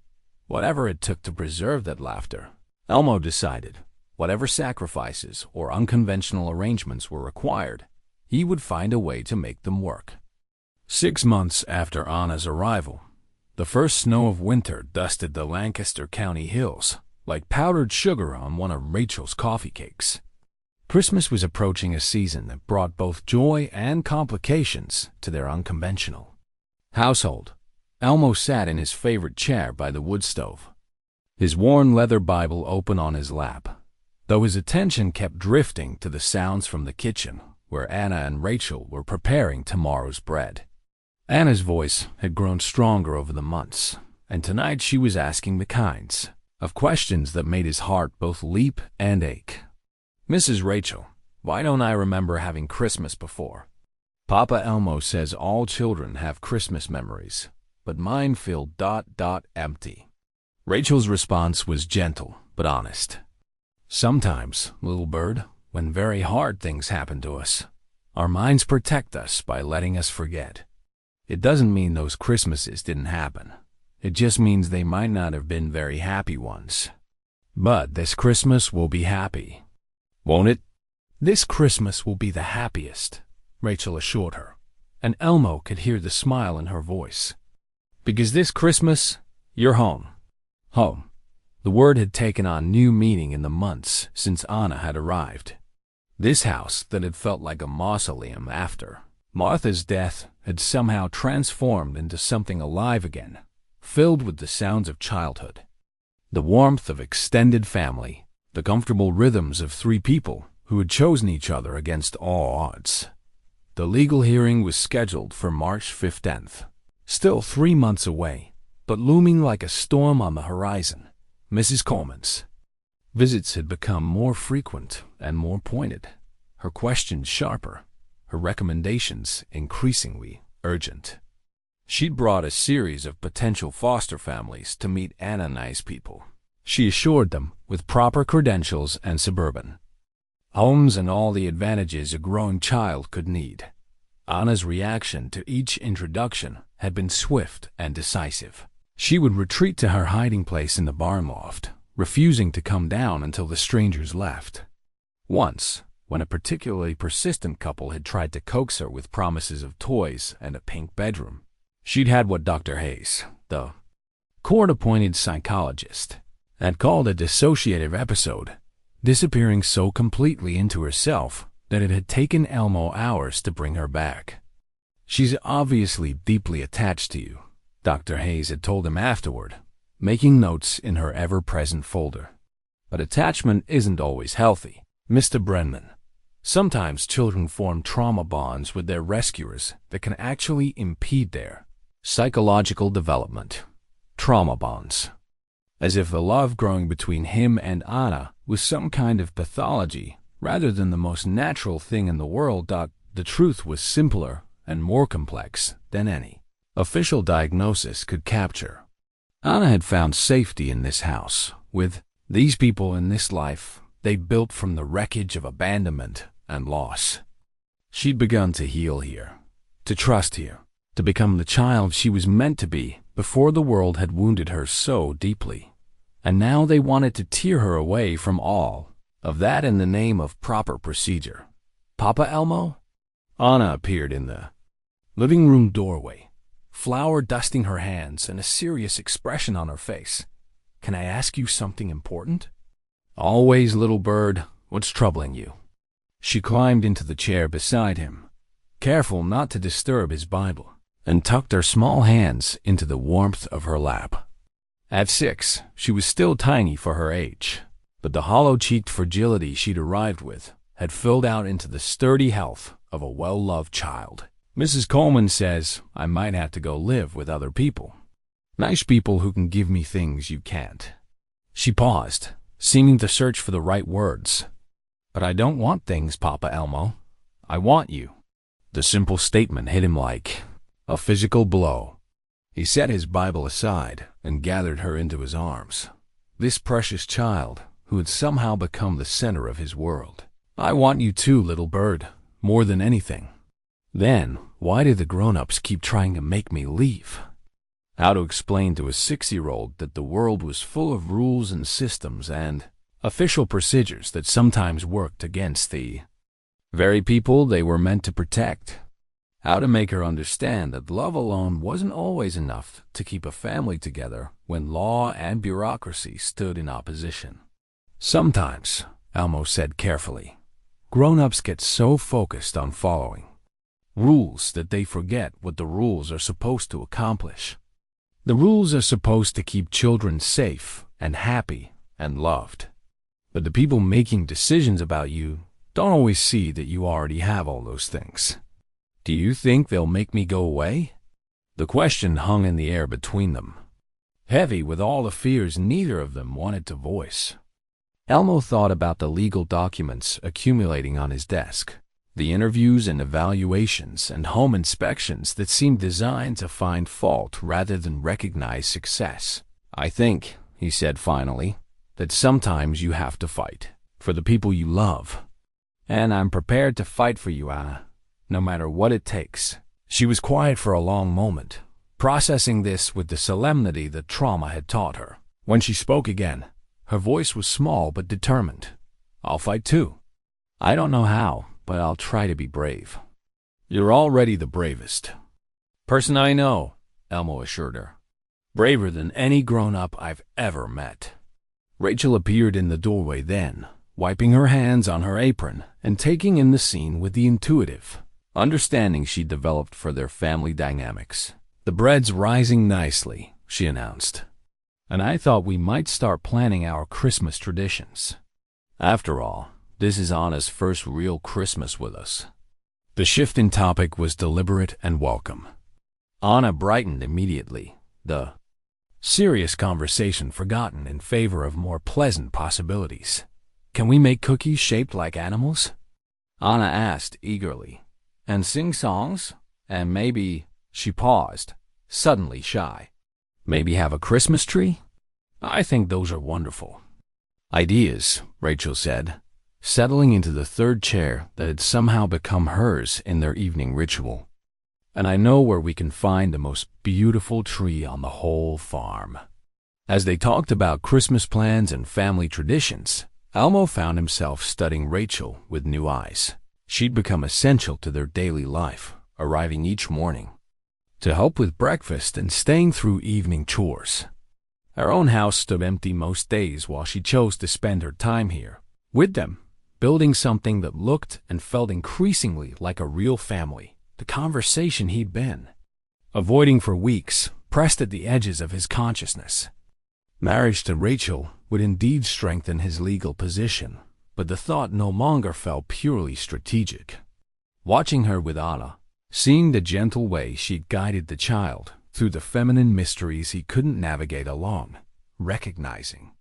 Whatever it took to preserve that laughter, Elmo decided, whatever sacrifices or unconventional arrangements were required, he would find a way to make them work. 6 months after Anna's arrival, the first snow of winter dusted the Lancaster County hills like powdered sugar on one of Rachel's coffee cakes. Christmas was approaching, a season that brought both joy and complications to their unconventional household. Elmo sat in his favorite chair by the wood stove, his worn leather Bible open on his lap, though his attention kept drifting to the sounds from the kitchen, where Anna and Rachel were preparing tomorrow's bread. Anna's voice had grown stronger over the months, and tonight she was asking the kinds of questions that made his heart both leap and ache. "Mrs. Rachel, why don't I remember having Christmas before? Papa Elmo says all children have Christmas memories, but mine feel ... empty." Rachel's response was gentle but honest. "Sometimes, little bird, when very hard things happen to us, our minds protect us by letting us forget. It doesn't mean those Christmases didn't happen. It just means they might not have been very happy ones. But this Christmas will be happy, won't it?" "This Christmas will be the happiest," Rachel assured her, and Elmo could hear the smile in her voice. "Because this Christmas, you're home." Home. The word had taken on new meaning in the months since Anna had arrived. This house that had felt like a mausoleum after Martha's death had somehow transformed into something alive again, filled with the sounds of childhood, the warmth of extended family, the comfortable rhythms of 3 people who had chosen each other against all odds. The legal hearing was scheduled for March 15th, still 3 months away, but looming like a storm on the horizon. Mrs. Coleman's visits had become more frequent and more pointed, her questions sharper, her recommendations increasingly urgent. She'd brought a series of potential foster families to meet Anna nice people, she assured them, with proper credentials and suburban homes and all the advantages a growing child could need. Anna's reaction to each introduction had been swift and decisive. She would retreat to her hiding place in the barn loft, refusing to come down until the strangers left. Once, when a particularly persistent couple had tried to coax her with promises of toys and a pink bedroom, she'd had what Dr. Hayes, the court-appointed psychologist, had called a dissociative episode, disappearing so completely into herself that it had taken Elmo hours to bring her back. "She's obviously deeply attached to you," Dr. Hayes had told him afterward, making notes in her ever-present folder. "But attachment isn't always healthy, Mr. Brenman. Sometimes children form trauma bonds with their rescuers that can actually impede their psychological development." Trauma bonds. as if the love growing between him and Anna was some kind of pathology rather than the most natural thing in the world. The truth was simpler and more complex than any official diagnosis could capture. Anna had found safety in this house, with these people in this life they built from the wreckage of abandonment and loss. She'd begun to heal here, to trust here, to become the child she was meant to be before the world had wounded her so deeply. And now they wanted to tear her away from all of that in the name of proper procedure. "Papa Elmo?" Anna appeared in the living room doorway, flour dusting her hands and a serious expression on her face. "Can I ask you something important?" "Always, little bird. What's troubling you?" She climbed into the chair beside him, careful not to disturb his Bible, and tucked her small hands into the warmth of her lap. At 6, she was still tiny for her age, but the hollow-cheeked fragility she'd arrived with had filled out into the sturdy health of a well-loved child. "Mrs. Coleman says I might have to go live with other people. Nice people who can give me things you can't." She paused, seeming to search for the right words. "But I don't want things, Papa Elmo. I want you." The simple statement hit him like a physical blow. He set his Bible aside and gathered her into his arms. This precious child who had somehow become the center of his world. "I want you too, little bird, more than anything." Then, why did the grown-ups keep trying to make me leave? How to explain to a 6-year-old that the world was full of rules and systems and official procedures that sometimes worked against the very people they were meant to protect? How to make her understand that love alone wasn't always enough to keep a family together when law and bureaucracy stood in opposition? "Sometimes," Elmo said carefully, "grown-ups get so focused on following rules that they forget what the rules are supposed to accomplish. The rules are supposed to keep children safe and happy and loved. But the people making decisions about you don't always see that you already have all those things. Do you think they'll make me go away?" The question hung in the air between them, heavy with all the fears neither of them wanted to voice. Elmo thought about the legal documents accumulating on his desk, the interviews and evaluations and home inspections that seemed designed to find fault rather than recognize success. "I think," he said finally, "that sometimes you have to fight for the people you love. And I'm prepared to fight for you, Anna, no matter what it takes." She was quiet for a long moment, processing this with the solemnity that trauma had taught her. When she spoke again, her voice was small but determined. "I'll fight too. I don't know how, but I'll try to be brave." "You're already the bravest person I know," Elmo assured her. "Braver than any grown-up I've ever met." Rachel appeared in the doorway then, wiping her hands on her apron and taking in the scene with the intuitive understanding she'd developed for their family dynamics. "The bread's rising nicely," she announced, "and I thought we might start planning our Christmas traditions. After all, this is Anna's first real Christmas with us." The shift in topic was deliberate and welcome. Anna brightened immediately, the serious conversation forgotten in favor of more pleasant possibilities. "Can we make cookies shaped like animals?" Anna asked eagerly. "And sing songs? And maybe—" She paused, suddenly shy. "Maybe have a Christmas tree? I think those are wonderful ideas," Rachel said, settling into the third chair that had somehow become hers in their evening ritual. "And I know where we can find the most beautiful tree on the whole farm." As they talked about Christmas plans and family traditions, Elmo found himself studying Rachel with new eyes. She'd become essential to their daily life, arriving each morning to help with breakfast and staying through evening chores. Her own house stood empty most days while she chose to spend her time here, with them, building something that looked and felt increasingly like a real family. The conversation he'd been avoiding for weeks pressed at the edges of his consciousness. Marriage to Rachel would indeed strengthen his legal position, but the thought no longer felt purely strategic. Watching her with Anna, seeing the gentle way she'd guided the child through the feminine mysteries he couldn't navigate alone, recognizing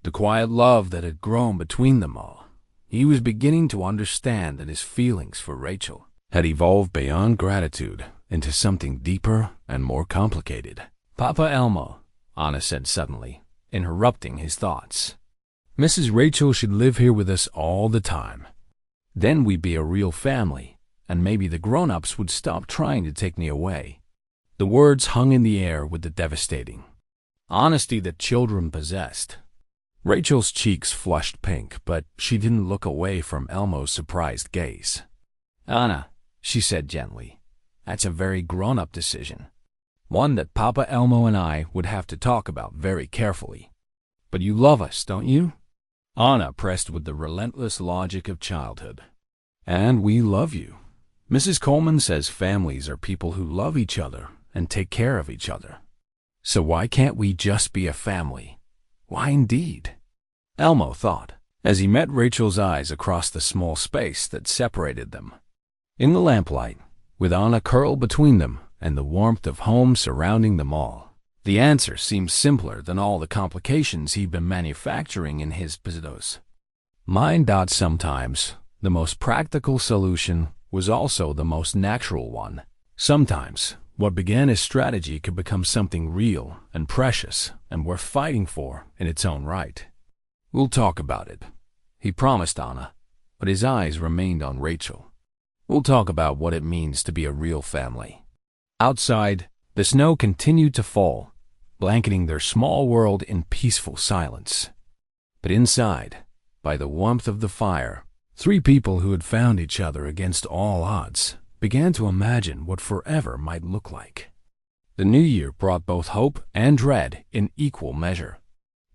the quiet love that had grown between them all. He was beginning to understand that his feelings for Rachel had evolved beyond gratitude into something deeper and more complicated. "Papa Elmo," Anna said suddenly, interrupting his thoughts. "Mrs. Rachel should live here with us all the time. Then we'd be a real family, and maybe the grown-ups would stop trying to take me away." The words hung in the air with the devastating honesty that children possessed. Rachel's cheeks flushed pink, but she didn't look away from Elmo's surprised gaze. "Anna," she said gently, "that's a very grown-up decision. One that Papa Elmo and I would have to talk about very carefully. But you love us, don't you?" Anna pressed with the relentless logic of childhood. "And we love you. Mrs. Coleman says families are people who love each other and take care of each other. So why can't we just be a family? Why indeed?" Elmo thought, as he met Rachel's eyes across the small space that separated them. In the lamplight, with Anna curled between them and the warmth of home surrounding them all, the answer seemed simpler than all the complications he'd been manufacturing in his pseudos. Sometimes the most practical solution was also the most natural one. Sometimes what began as strategy could become something real and precious and worth fighting for in its own right. "We'll talk about it," he promised Anna, but his eyes remained on Rachel. "We'll talk about what it means to be a real family." Outside, the snow continued to fall, blanketing their small world in peaceful silence. But inside, by the warmth of the fire, three people who had found each other against all odds began to imagine what forever might look like. The new year brought both hope and dread in equal measure.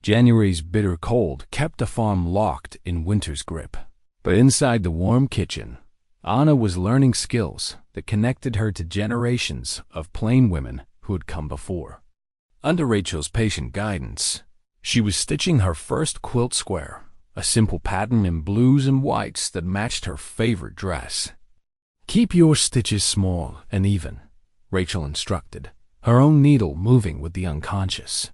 January's bitter cold kept the farm locked in winter's grip. But inside the warm kitchen, Anna was learning skills that connected her to generations of plain women who had come before. Under Rachel's patient guidance, she was stitching her first quilt square, a simple pattern in blues and whites that matched her favorite dress. "Keep your stitches small and even," Rachel instructed, her own needle moving with the unconscious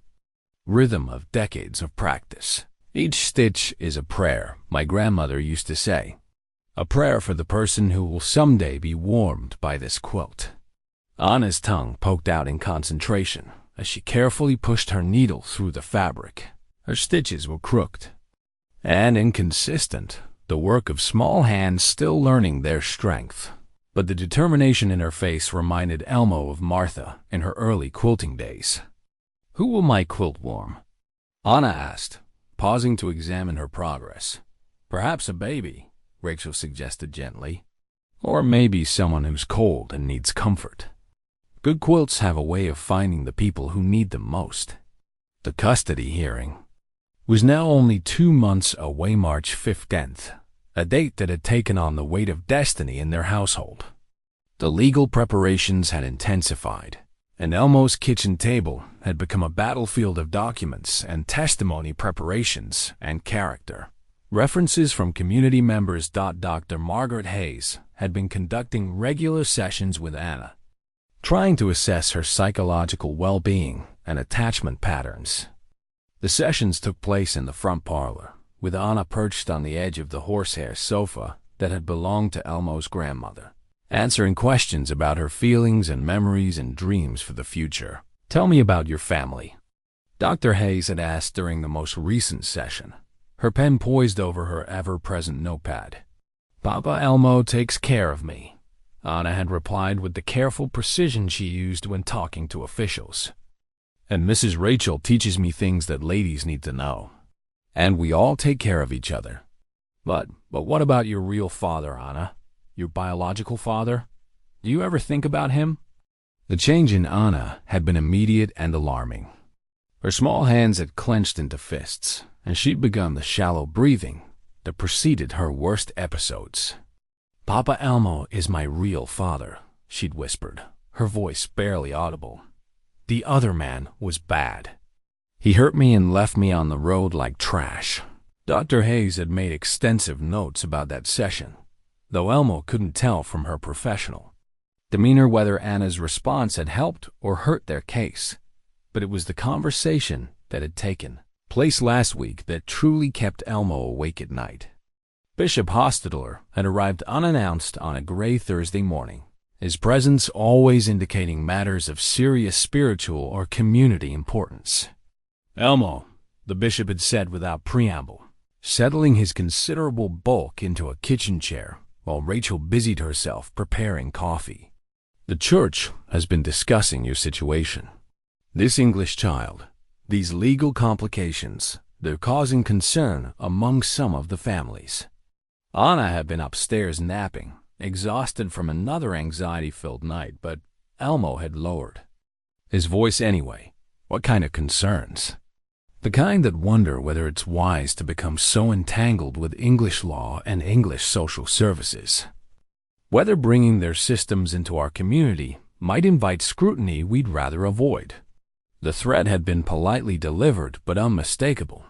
rhythm of decades of practice. "Each stitch is a prayer," my grandmother used to say. "A prayer for the person who will someday be warmed by this quilt." Anna's tongue poked out in concentration as she carefully pushed her needle through the fabric. Her stitches were crooked and inconsistent, the work of small hands still learning their strength. But the determination in her face reminded Elmo of Martha in her early quilting days. "Who will my quilt warm?" Anna asked, pausing to examine her progress. "Perhaps a baby," Rachel suggested gently. "Or maybe someone who's cold and needs comfort. Good quilts have a way of finding the people who need them most." The custody hearing was now only 2 months away, March 15th, a date that had taken on the weight of destiny in their household. The legal preparations had intensified, and Elmo's kitchen table had become a battlefield of documents and testimony preparations and character. References from community members. Dr. Margaret Hayes had been conducting regular sessions with Anna, trying to assess her psychological well-being and attachment patterns. The sessions took place in the front parlor, with Anna perched on the edge of the horsehair sofa that had belonged to Elmo's grandmother, answering questions about her feelings and memories and dreams for the future. "Tell me about your family," Dr. Hayes had asked during the most recent session, her pen poised over her ever-present notepad. "Papa Elmo takes care of me," Anna had replied with the careful precision she used when talking to officials. "And Mrs. Rachel teaches me things that ladies need to know. And we all take care of each other." But what about your real father, Anna? Your biological father? Do you ever think about him?" The change in Anna had been immediate and alarming. Her small hands had clenched into fists, and she'd begun the shallow breathing that preceded her worst episodes. "Papa Elmo is my real father," she'd whispered, her voice barely audible. "The other man was bad. He hurt me and left me on the road like trash." Dr. Hayes had made extensive notes about that session, though Elmo couldn't tell from her professional demeanor whether Anna's response had helped or hurt their case. But it was the conversation that had taken place last week that truly kept Elmo awake at night. Bishop Hospitaller had arrived unannounced on a gray Thursday morning, his presence always indicating matters of serious spiritual or community importance. "Elmo," the bishop had said without preamble, settling his considerable bulk into a kitchen chair while Rachel busied herself preparing coffee. "The church has been discussing your situation. This English child, these legal complications, they're causing concern among some of the families." Anna had been upstairs napping, exhausted from another anxiety-filled night, but Elmo had lowered his voice anyway. "What kind of concerns?" "The kind that wonder whether it's wise to become so entangled with English law and English social services. Whether bringing their systems into our community might invite scrutiny we'd rather avoid." The threat had been politely delivered but unmistakable.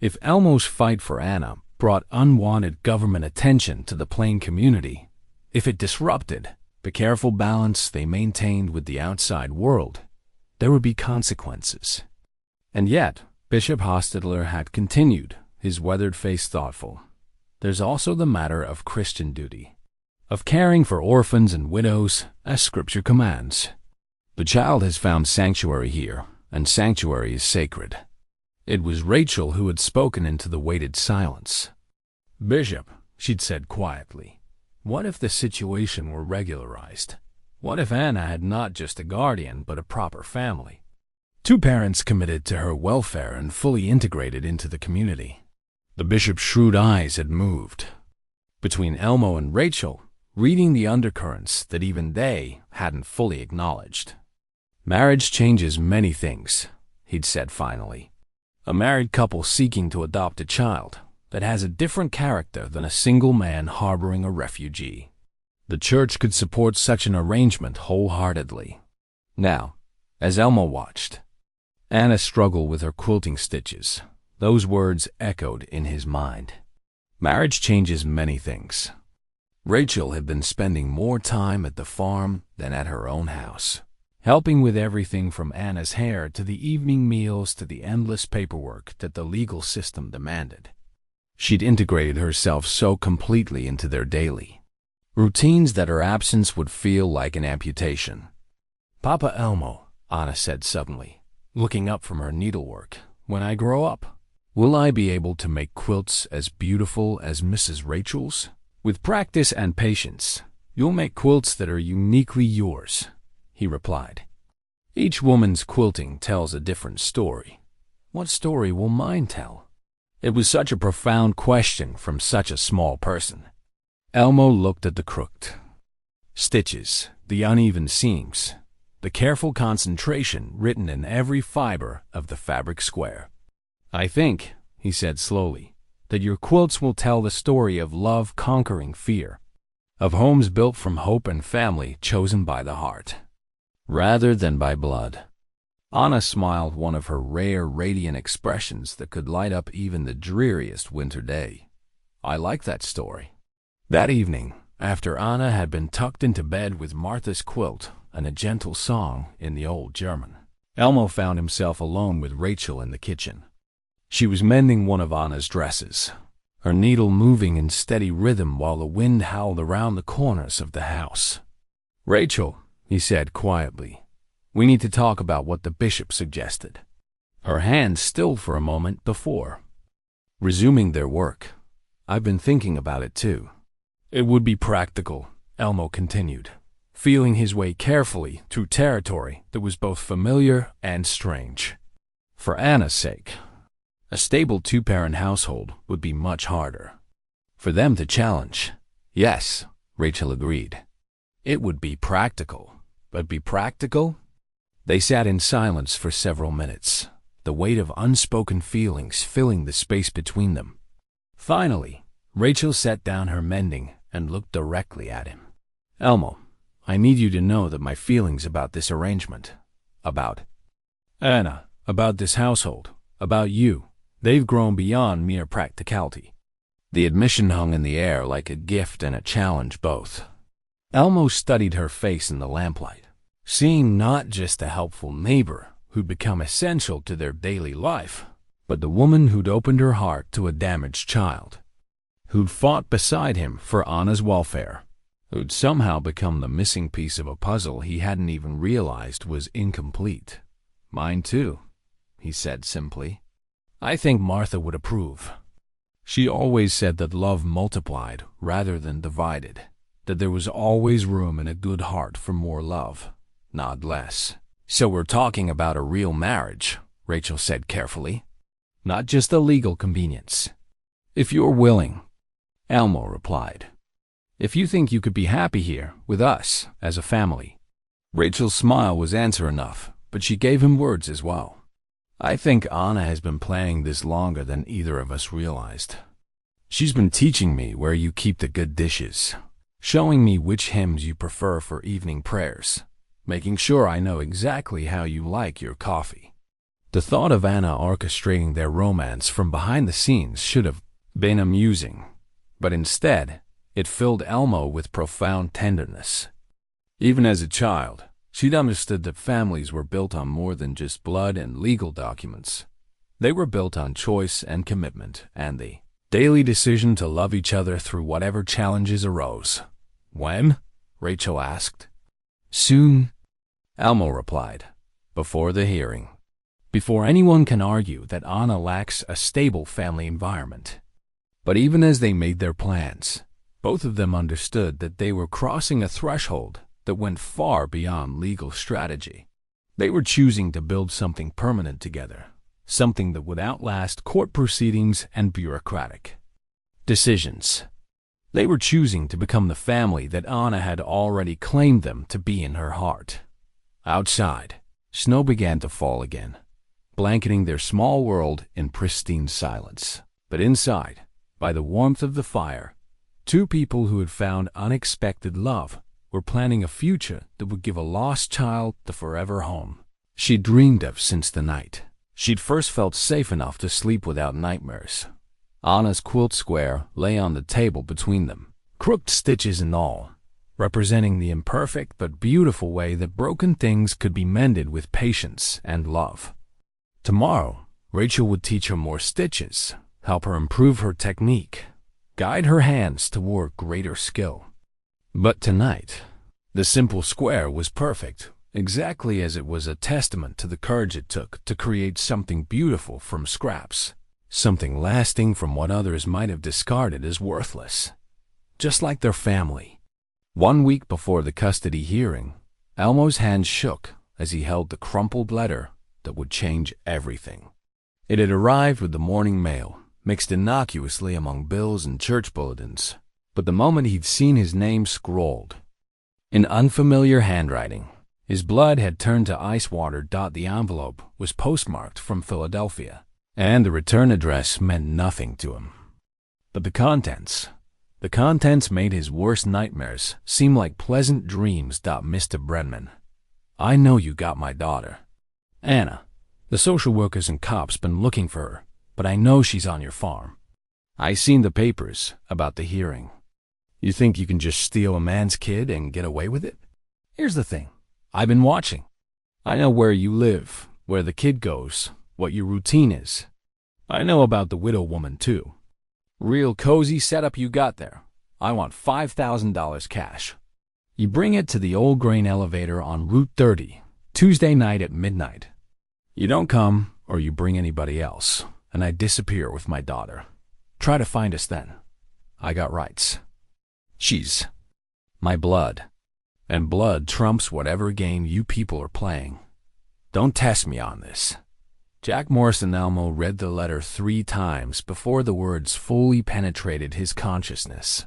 If Elmo's fight for Anna brought unwanted government attention to the plain community, if it disrupted the careful balance they maintained with the outside world, there would be consequences. And yet, Bishop Hospitaller had continued, his weathered face thoughtful. "There's also the matter of Christian duty, of caring for orphans and widows, as Scripture commands. The child has found sanctuary here, and sanctuary is sacred." It was Rachel who had spoken into the weighted silence. "Bishop," she'd said quietly, "what if the situation were regularized? What if Anna had not just a guardian, but a proper family? Two parents committed to her welfare and fully integrated into the community." The bishop's shrewd eyes had moved between Elmo and Rachel, reading the undercurrents that even they hadn't fully acknowledged. "Marriage changes many things," he'd said finally. "A married couple seeking to adopt a child that has a different character than a single man harboring a refugee. The church could support such an arrangement wholeheartedly." Now, as Elmo watched Anna struggle with her quilting stitches, those words echoed in his mind. Marriage changes many things. Rachel had been spending more time at the farm than at her own house, helping with everything from Anna's hair to the evening meals to the endless paperwork that the legal system demanded. She'd integrated herself so completely into their daily routines that her absence would feel like an amputation. "Papa Elmo," Anna said suddenly, looking up from her needlework, "when I grow up, will I be able to make quilts as beautiful as Mrs. Rachel's? With practice and patience, you'll make quilts that are uniquely yours," he replied. "Each woman's quilting tells a different story. What story will mine tell?" It was such a profound question from such a small person. Elmo looked at the crooked stitches, the uneven seams, the careful concentration written in every fiber of the fabric square. "I think," he said slowly, "that your quilts will tell the story of love conquering fear, of homes built from hope and family chosen by the heart, rather than by blood." Anna smiled, one of her rare, radiant expressions that could light up even the dreariest winter day. "I like that story." That evening, after Anna had been tucked into bed with Martha's quilt and a gentle song in the old German, Elmo found himself alone with Rachel in the kitchen. She was mending one of Anna's dresses, her needle moving in steady rhythm while the wind howled around the corners of the house. "Rachel," he said quietly, "we need to talk about what the bishop suggested." Her hand stilled for a moment before resuming their work. "I've been thinking about it too. It would be practical," Elmo continued, feeling his way carefully through territory that was both familiar and strange. "For Anna's sake, a stable two-parent household would be much harder for them to challenge." "Yes," Rachel agreed. "It would be practical, but be practical?" They sat in silence for several minutes, the weight of unspoken feelings filling the space between them. Finally, Rachel set down her mending and looked directly at him. "Elmo, I need you to know that my feelings about this arrangement, about Anna, about this household, about you, they've grown beyond mere practicality." The admission hung in the air like a gift and a challenge both. Elmo studied her face in the lamplight, seeing not just a helpful neighbor, who'd become essential to their daily life, but the woman who'd opened her heart to a damaged child, who'd fought beside him for Anna's welfare, who'd somehow become the missing piece of a puzzle he hadn't even realized was incomplete. "Mine too," he said simply. "I think Martha would approve. She always said that love multiplied rather than divided, that there was always room in a good heart for more love, not less." "So we're talking about a real marriage," Rachel said carefully. "Not just a legal convenience." "If you're willing," Elmo replied. "If you think you could be happy here with us as a family." Rachel's smile was answer enough, but she gave him words as well. "I think Anna has been planning this longer than either of us realized. She's been teaching me where you keep the good dishes, showing me which hymns you prefer for evening prayers, making sure I know exactly how you like your coffee." The thought of Anna orchestrating their romance from behind the scenes should have been amusing, but instead, it filled Elmo with profound tenderness. Even as a child, she'd understood that families were built on more than just blood and legal documents. They were built on choice and commitment and the daily decision to love each other through whatever challenges arose. "When?" Rachel asked. "Soon," Elmo replied. "Before the hearing. Before anyone can argue that Anna lacks a stable family environment." But even as they made their plans, both of them understood that they were crossing a threshold that went far beyond legal strategy. They were choosing to build something permanent together, something that would outlast court proceedings and bureaucratic decisions. They were choosing to become the family that Anna had already claimed them to be in her heart. Outside, snow began to fall again, blanketing their small world in pristine silence. But inside, by the warmth of the fire, two people who had found unexpected love were planning a future that would give a lost child the forever home she'd dreamed of since the night she'd first felt safe enough to sleep without nightmares. Anna's quilt square lay on the table between them, crooked stitches and all, representing the imperfect but beautiful way that broken things could be mended with patience and love. Tomorrow, Rachel would teach her more stitches, help her improve her technique, guide her hands toward greater skill. But tonight, the simple square was perfect, exactly as it was a testament to the courage it took to create something beautiful from scraps, something lasting from what others might have discarded as worthless. Just like their family. 1 week before the custody hearing, Elmo's hand shook as he held the crumpled letter that would change everything. It had arrived with the morning mail, mixed innocuously among bills and church bulletins, but the moment he'd seen his name scrawled in unfamiliar handwriting, his blood had turned to ice water. The envelope was postmarked from Philadelphia, and the return address meant nothing to him. But the contents made his worst nightmares seem like pleasant dreams. Mr. Brenman, I know you got my daughter, Anna. The social workers and cops been looking for her, but I know she's on your farm. I seen the papers about the hearing. You think you can just steal a man's kid and get away with it? Here's the thing. I've been watching. I know where you live, where the kid goes, what your routine is. I know about the widow woman, too. Real cozy setup you got there. I want $5,000 cash. You bring it to the old grain elevator on Route 30, Tuesday night at midnight. You don't come, or you bring anybody else, and I disappear with my daughter. Try to find us then. I got rights. She's my blood, and blood trumps whatever game you people are playing. Don't test me on this. Jack Morris and Elmo read the letter 3 times before the words fully penetrated his consciousness.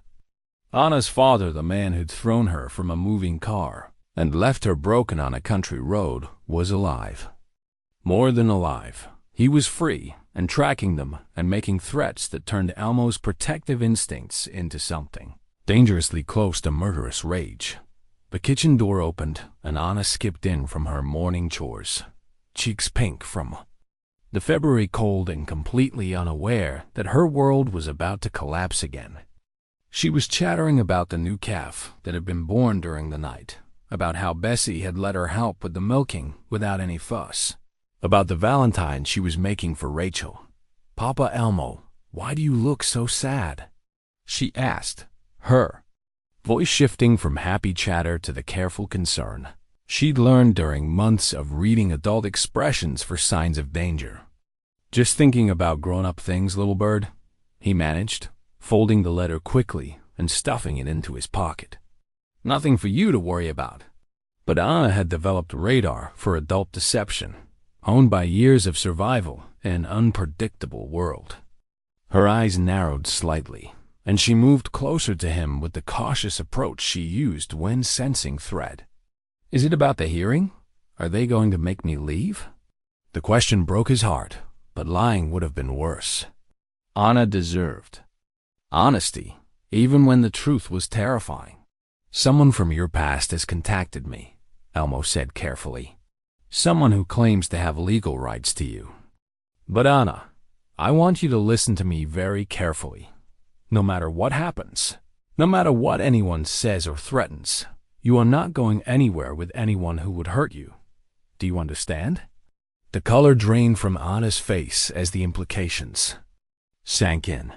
Anna's father, the man who'd thrown her from a moving car and left her broken on a country road, was alive. More than alive. He was free and tracking them and making threats that turned Elmo's protective instincts into something dangerously close to murderous rage. The kitchen door opened and Anna skipped in from her morning chores, cheeks pink from the February cold and completely unaware that her world was about to collapse again. She was chattering about the new calf that had been born during the night, about how Bessie had let her help with the milking without any fuss, about the Valentine she was making for Rachel. "Papa Elmo, why do you look so sad?" she asked, her voice shifting from happy chatter to the careful concern she'd learned during months of reading adult expressions for signs of danger. "Just thinking about grown-up things, little bird," he managed, folding the letter quickly and stuffing it into his pocket. "Nothing for you to worry about." But Anna had developed radar for adult deception, honed by years of survival in an unpredictable world. Her eyes narrowed slightly, and she moved closer to him with the cautious approach she used when sensing threat. "Is it about the hearing? Are they going to make me leave?" The question broke his heart, but lying would have been worse. Anna deserved honesty, even when the truth was terrifying. "Someone from your past has contacted me," Elmo said carefully. "Someone who claims to have legal rights to you. But Anna, I want you to listen to me very carefully. No matter what happens, no matter what anyone says or threatens, you are not going anywhere with anyone who would hurt you. Do you understand?" The color drained from Anna's face as the implications sank in.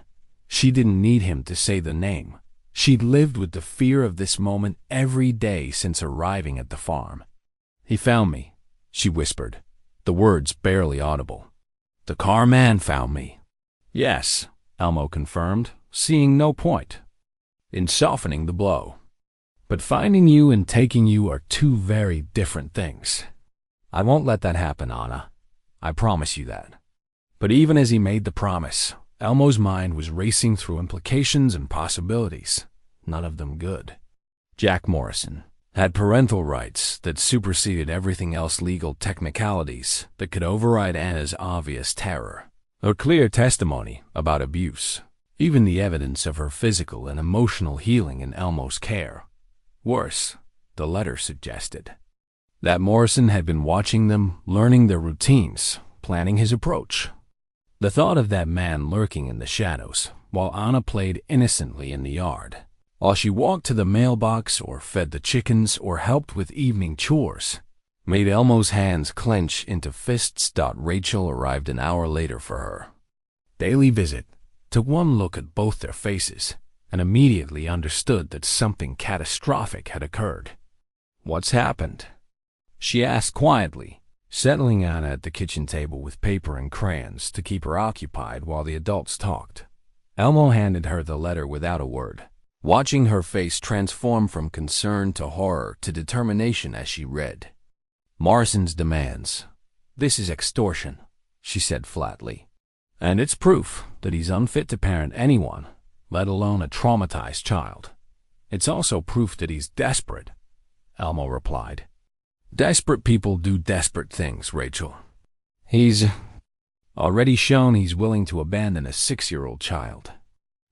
She didn't need him to say the name. She'd lived with the fear of this moment every day since arriving at the farm. "He found me," she whispered, the words barely audible. "The car man found me." "Yes," Elmo confirmed, seeing no point in softening the blow. "But finding you and taking you are two very different things. I won't let that happen, Anna. I promise you that." But even as he made the promise, Elmo's mind was racing through implications and possibilities, none of them good. Jack Morrison had parental rights that superseded everything else, legal technicalities that could override Anna's obvious terror, or clear testimony about abuse, even the evidence of her physical and emotional healing in Elmo's care. Worse, the letter suggested that Morrison had been watching them, learning their routines, planning his approach. The thought of that man lurking in the shadows while Anna played innocently in the yard, while she walked to the mailbox or fed the chickens or helped with evening chores, made Elmo's hands clench into fists. Rachel arrived an hour later for her daily visit, took one look at both their faces, and immediately understood that something catastrophic had occurred. "What's happened?" she asked quietly, settling Anna at the kitchen table with paper and crayons to keep her occupied while the adults talked. Elmo handed her the letter without a word, watching her face transform from concern to horror to determination as she read. "Morrison's demands. This is extortion," she said flatly. "And it's proof that he's unfit to parent anyone, let alone a traumatized child. It's also proof that he's desperate," Elmo replied. "Desperate people do desperate things, Rachel. He's already shown he's willing to abandon a 6-year-old child.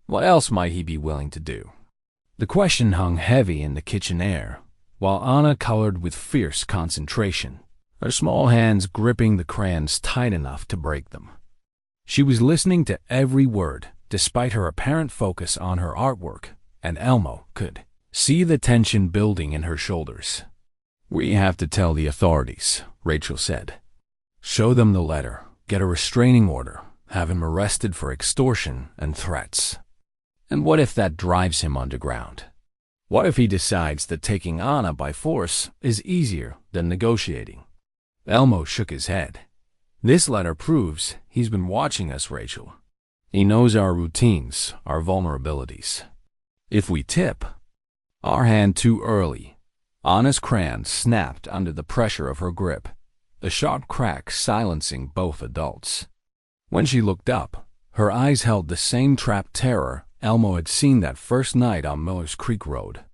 What else might he be willing to do?" The question hung heavy in the kitchen air, while Anna colored with fierce concentration, her small hands gripping the crayons tight enough to break them. She was listening to every word, despite her apparent focus on her artwork, and Elmo could see the tension building in her shoulders. "We have to tell the authorities," Rachel said. "Show them the letter, get a restraining order, have him arrested for extortion and threats." "And what if that drives him underground? What if he decides that taking Anna by force is easier than negotiating?" Elmo shook his head. "This letter proves he's been watching us, Rachel. He knows our routines, our vulnerabilities. If we tip our hand too early..." Anna's crayon snapped under the pressure of her grip, a sharp crack silencing both adults. When she looked up, her eyes held the same trapped terror Elmo had seen that first night on Miller's Creek Road.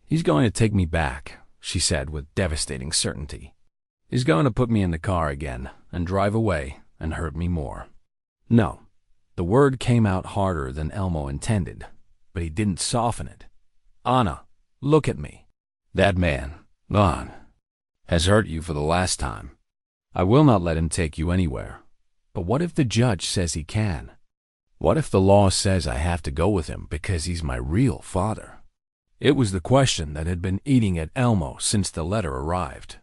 "He's going to take me back," she said with devastating certainty. "He's going to put me in the car again and drive away and hurt me more." No, the word came out harder than Elmo intended, but he didn't soften it. "Anna, look at me. That man, Lon, has hurt you for the last time. I will not let him take you anywhere. But what if the judge says he can? What if the law says I have to go with him because he's my real father?" It was the question that had been eating at Elmo since the letter arrived.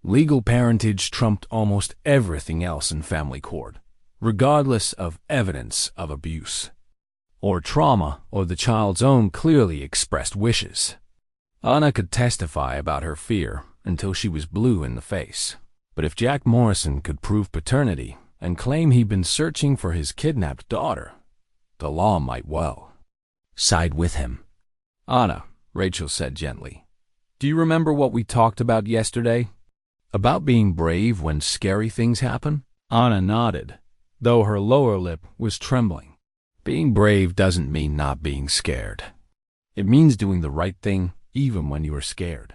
Legal parentage trumped almost everything else in family court, regardless of evidence of abuse, or trauma, or the child's own clearly expressed wishes. Anna could testify about her fear until she was blue in the face. But if Jack Morrison could prove paternity and claim he'd been searching for his kidnapped daughter, the law might well side with him. "Anna," Rachel said gently, "do you remember what we talked about yesterday? About being brave when scary things happen?" Anna nodded, though her lower lip was trembling. Being brave doesn't mean not being scared. It means doing the right thing even when you are scared.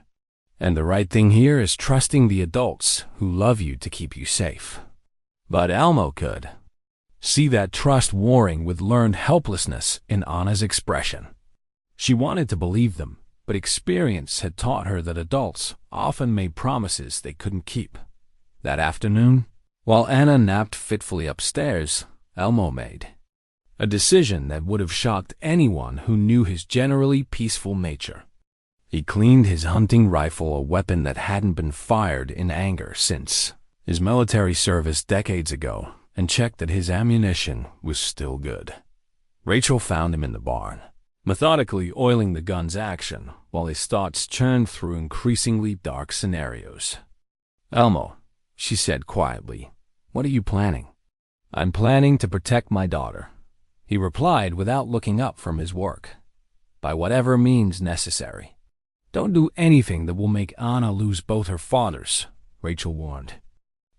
And the right thing here is trusting the adults who love you to keep you safe. But Elmo could see that trust warring with learned helplessness in Anna's expression. She wanted to believe them, but experience had taught her that adults often made promises they couldn't keep. That afternoon, while Anna napped fitfully upstairs, Elmo made a decision that would have shocked anyone who knew his generally peaceful nature. He cleaned his hunting rifle, a weapon that hadn't been fired in anger since his military service decades ago, and checked that his ammunition was still good. Rachel found him in the barn, methodically oiling the gun's action while his thoughts churned through increasingly dark scenarios. "Elmo," she said quietly, "what are you planning?" "I'm planning to protect my daughter," he replied without looking up from his work. "By whatever means necessary." "Don't do anything that will make Anna lose both her fathers," Rachel warned.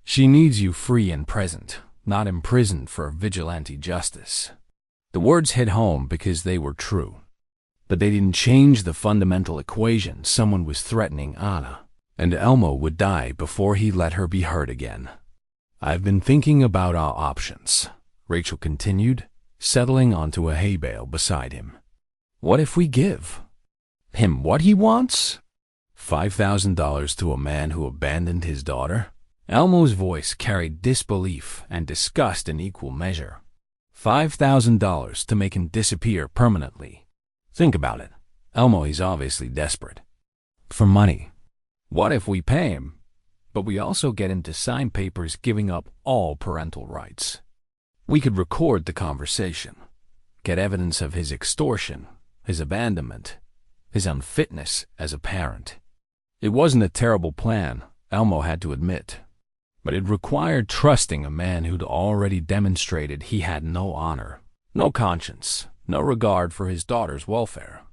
"She needs you free and present, not imprisoned for vigilante justice." The words hit home because they were true. But they didn't change the fundamental equation. Someone was threatening Anna, and Elmo would die before he let her be hurt again. "I've been thinking about our options," Rachel continued, settling onto a hay bale beside him. "What if we give him what he wants? $5,000 to a man who abandoned his daughter?" Elmo's voice carried disbelief and disgust in equal measure. $5,000 to make him disappear permanently. Think about it. Elmo is obviously desperate for money. What if we pay him, but we also get him to sign papers giving up all parental rights? We could record the conversation, get evidence of his extortion, his abandonment, his unfitness as a parent. It wasn't a terrible plan, Elmo had to admit, but it required trusting a man who'd already demonstrated he had no honor, no conscience, no regard for his daughter's welfare.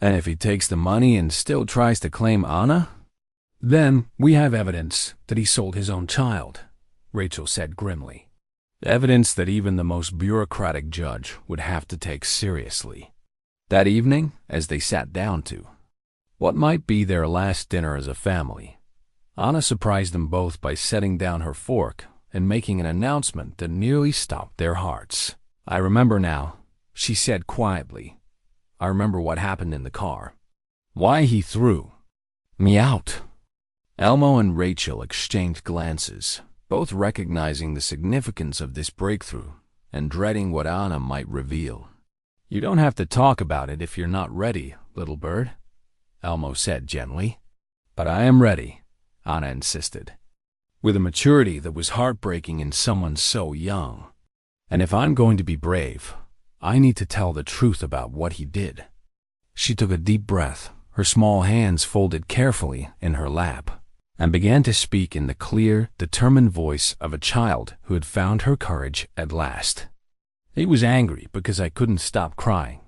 And if he takes the money and still tries to claim Anna, then we have evidence that he sold his own child, Rachel said grimly. Evidence that even the most bureaucratic judge would have to take seriously. That evening, as they sat down to what might be their last dinner as a family, Anna surprised them both by setting down her fork and making an announcement that nearly stopped their hearts. "I remember now," she said quietly. "I remember what happened in the car. Why he threw me out." Elmo and Rachel exchanged glances, both recognizing the significance of this breakthrough and dreading what Anna might reveal. "You don't have to talk about it if you're not ready, little bird," Elmo said gently. "But I am ready," Anna insisted, with a maturity that was heartbreaking in someone so young. "And if I'm going to be brave, I need to tell the truth about what he did." She took a deep breath, her small hands folded carefully in her lap, and began to speak in the clear, determined voice of a child who had found her courage at last. "He was angry because I couldn't stop crying.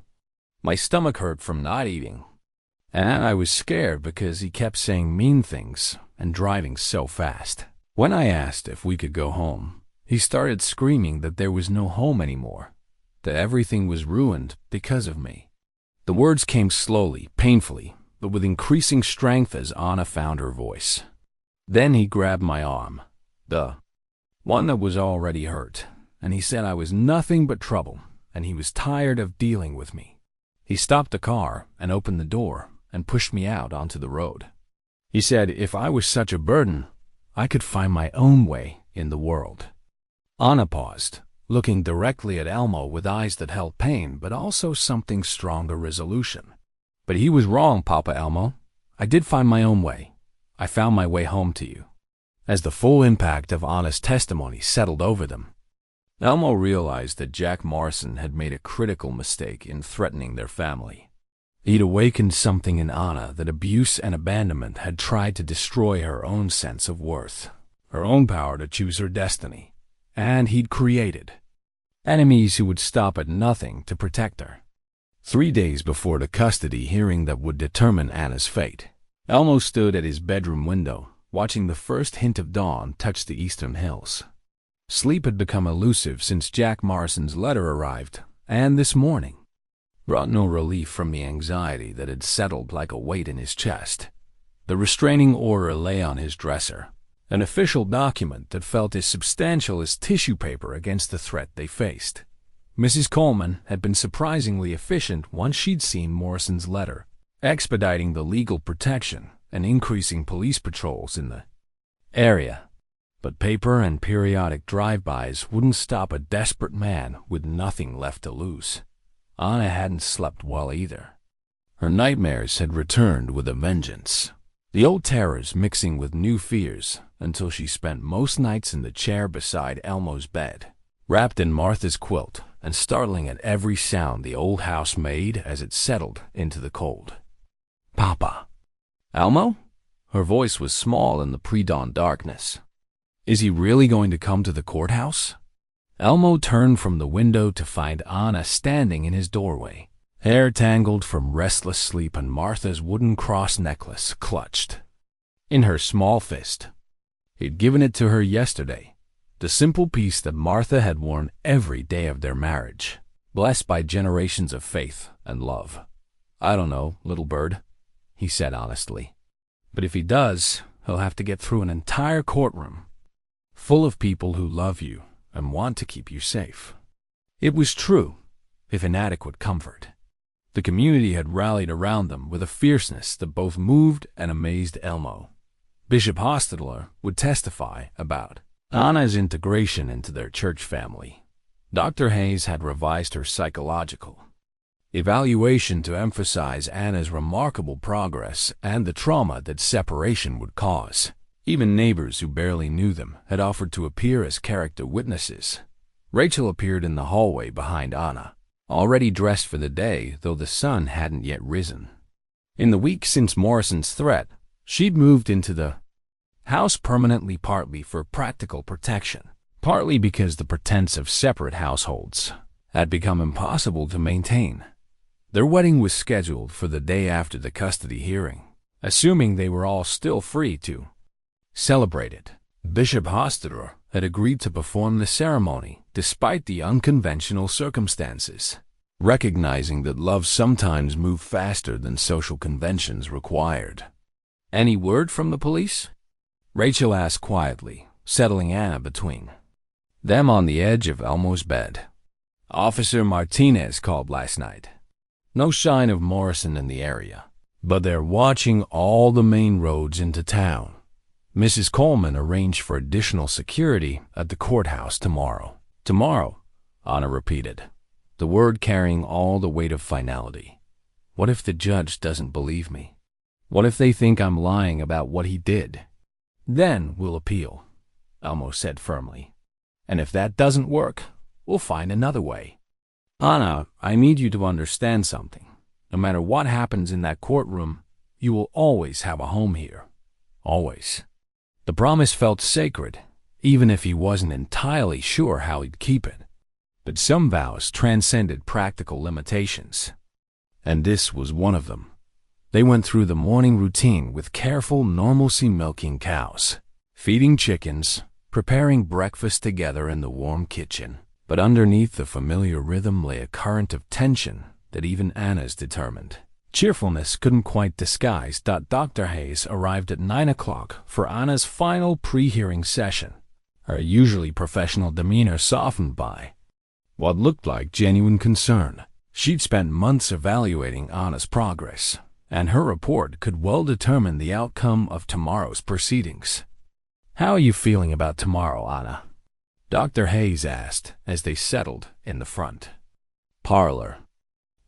My stomach hurt from not eating. And I was scared because he kept saying mean things and driving so fast. When I asked if we could go home, he started screaming that there was no home anymore, that everything was ruined because of me." The words came slowly, painfully, but with increasing strength as Anna found her voice. "Then he grabbed my arm, the one that was already hurt, and he said I was nothing but trouble, and he was tired of dealing with me. He stopped the car and opened the door and pushed me out onto the road. He said if I was such a burden, I could find my own way in the world." Anna paused, looking directly at Elmo with eyes that held pain but also something stronger resolution. "But he was wrong, Papa Elmo. I did find my own way. I found my way home to you." As the full impact of Anna's testimony settled over them, Elmo realized that Jack Morrison had made a critical mistake in threatening their family. He'd awakened something in Anna that abuse and abandonment had tried to destroy her own sense of worth, her own power to choose her destiny, and he'd created enemies who would stop at nothing to protect her. 3 days before the custody hearing that would determine Anna's fate, Elmo stood at his bedroom window, watching the first hint of dawn touch the eastern hills. Sleep had become elusive since Jack Morrison's letter arrived, and this morning brought no relief from the anxiety that had settled like a weight in his chest. The restraining order lay on his dresser, an official document that felt as substantial as tissue paper against the threat they faced. Mrs. Coleman had been surprisingly efficient once she'd seen Morrison's letter, expediting the legal protection and increasing police patrols in the area. But paper and periodic drive-bys wouldn't stop a desperate man with nothing left to lose. Anna hadn't slept well either. Her nightmares had returned with a vengeance, the old terrors mixing with new fears until she spent most nights in the chair beside Elmo's bed, wrapped in Martha's quilt and startling at every sound the old house made as it settled into the cold. "Papa." "Elmo?" Her voice was small in the pre-dawn darkness. "Is he really going to come to the courthouse?" Elmo turned from the window to find Anna standing in his doorway, hair tangled from restless sleep and Martha's wooden cross necklace clutched in her small fist. He'd given it to her yesterday, the simple piece that Martha had worn every day of their marriage, blessed by generations of faith and love. "I don't know, little bird," he said honestly. "But if he does, he'll have to get through an entire courtroom full of people who love you and want to keep you safe." It was true, if inadequate comfort. The community had rallied around them with a fierceness that both moved and amazed Elmo. Bishop Hostetler would testify about Anna's integration into their church family. Dr. Hayes had revised her psychological evaluation to emphasize Anna's remarkable progress and the trauma that separation would cause. Even neighbors who barely knew them had offered to appear as character witnesses. Rachel appeared in the hallway behind Anna, already dressed for the day, though the sun hadn't yet risen. In the week since Morrison's threat, she'd moved into the house permanently, partly for practical protection, partly because the pretense of separate households had become impossible to maintain. Their wedding was scheduled for the day after the custody hearing, assuming they were all still free to celebrate it. Bishop Hostetler had agreed to perform the ceremony despite the unconventional circumstances, recognizing that love sometimes moved faster than social conventions required. "Any word from the police?" Rachel asked quietly, settling Anna between them on the edge of Elmo's bed. "Officer Martinez called last night. No sign of Morrison in the area, but they're watching all the main roads into town. Mrs. Coleman arranged for additional security at the courthouse tomorrow." "Tomorrow," Anna repeated, the word carrying all the weight of finality. "What if the judge doesn't believe me? What if they think I'm lying about what he did?" "Then we'll appeal," Elmo said firmly. "And if that doesn't work, we'll find another way." "Anna, I need you to understand something. No matter what happens in that courtroom, you will always have a home here. Always." The promise felt sacred, even if he wasn't entirely sure how he'd keep it. But some vows transcended practical limitations, and this was one of them. They went through the morning routine with careful normalcy, milking cows, feeding chickens, preparing breakfast together in the warm kitchen. But underneath the familiar rhythm lay a current of tension that even Anna's determined cheerfulness couldn't quite disguise. Dr. Hayes arrived at 9 o'clock for Anna's final pre-hearing session, her usually professional demeanor softened by what looked like genuine concern. She'd spent months evaluating Anna's progress, and her report could well determine the outcome of tomorrow's proceedings. "How are you feeling about tomorrow, Anna?" Dr. Hayes asked as they settled in the front parlor.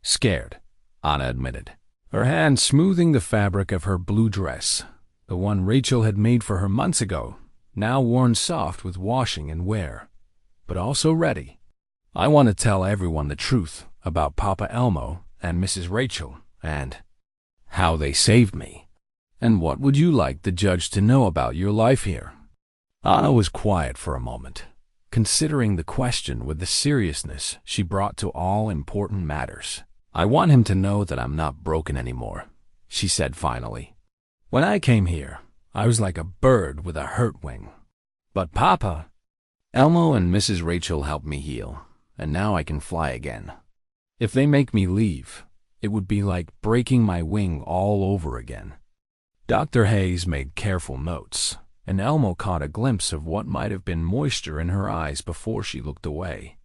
"Scared," Anna admitted, her hand smoothing the fabric of her blue dress, the one Rachel had made for her months ago, now worn soft with washing and wear, but also ready. I want to tell everyone the truth about Papa Elmo and Mrs. Rachel and how they saved me. And what would you like the judge to know about your life here? Anna was quiet for a moment, considering the question with the seriousness she brought to all important matters. I want him to know that I'm not broken anymore, she said finally. When I came here, I was like a bird with a hurt wing. But Papa, Elmo and Mrs. Rachel helped me heal, and now I can fly again. If they make me leave, it would be like breaking my wing all over again. Dr. Hayes made careful notes, and Elmo caught a glimpse of what might have been moisture in her eyes before she looked away.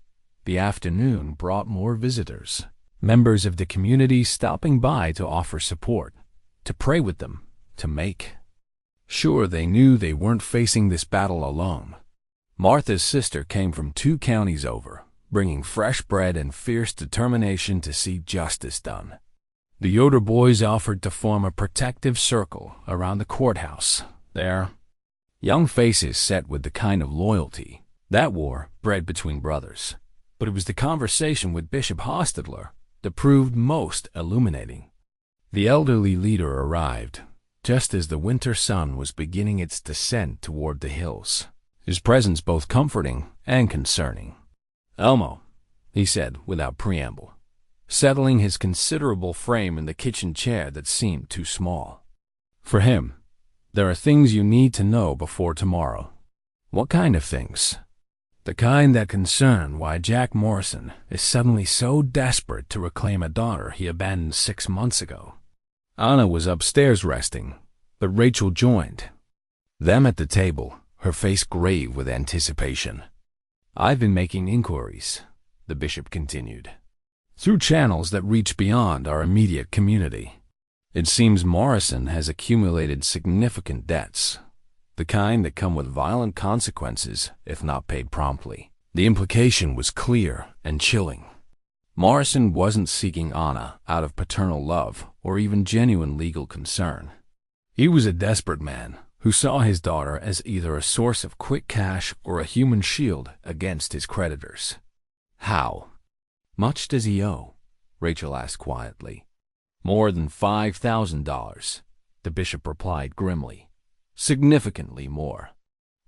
The afternoon brought more visitors, members of the community stopping by to offer support, to pray with them, to make sure they knew they weren't facing this battle alone. Martha's sister came from 2 counties over, bringing fresh bread and fierce determination to see justice done. The Yoder boys offered to form a protective circle around the courthouse. Their young faces set with the kind of loyalty that war bred between brothers. But it was the conversation with Bishop Hostetler that proved most illuminating. The elderly leader arrived just as the winter sun was beginning its descent toward the hills, his presence both comforting and concerning. "Elmo," he said without preamble, settling his considerable frame in the kitchen chair that seemed too small. "For him, there are things you need to know before tomorrow." "What kind of things?" "The kind that concern why Jack Morrison is suddenly so desperate to reclaim a daughter he abandoned 6 months ago." Anna was upstairs resting, but Rachel joined them at the table, her face grave with anticipation. "I've been making inquiries," the bishop continued, "through channels that reach beyond our immediate community. It seems Morrison has accumulated significant debts, the kind that come with violent consequences if not paid promptly." The implication was clear and chilling. Morrison wasn't seeking Anna out of paternal love or even genuine legal concern. He was a desperate man who saw his daughter as either a source of quick cash or a human shield against his creditors. "How much does he owe?" Rachel asked quietly. "More than $5,000, the bishop replied grimly. "Significantly more.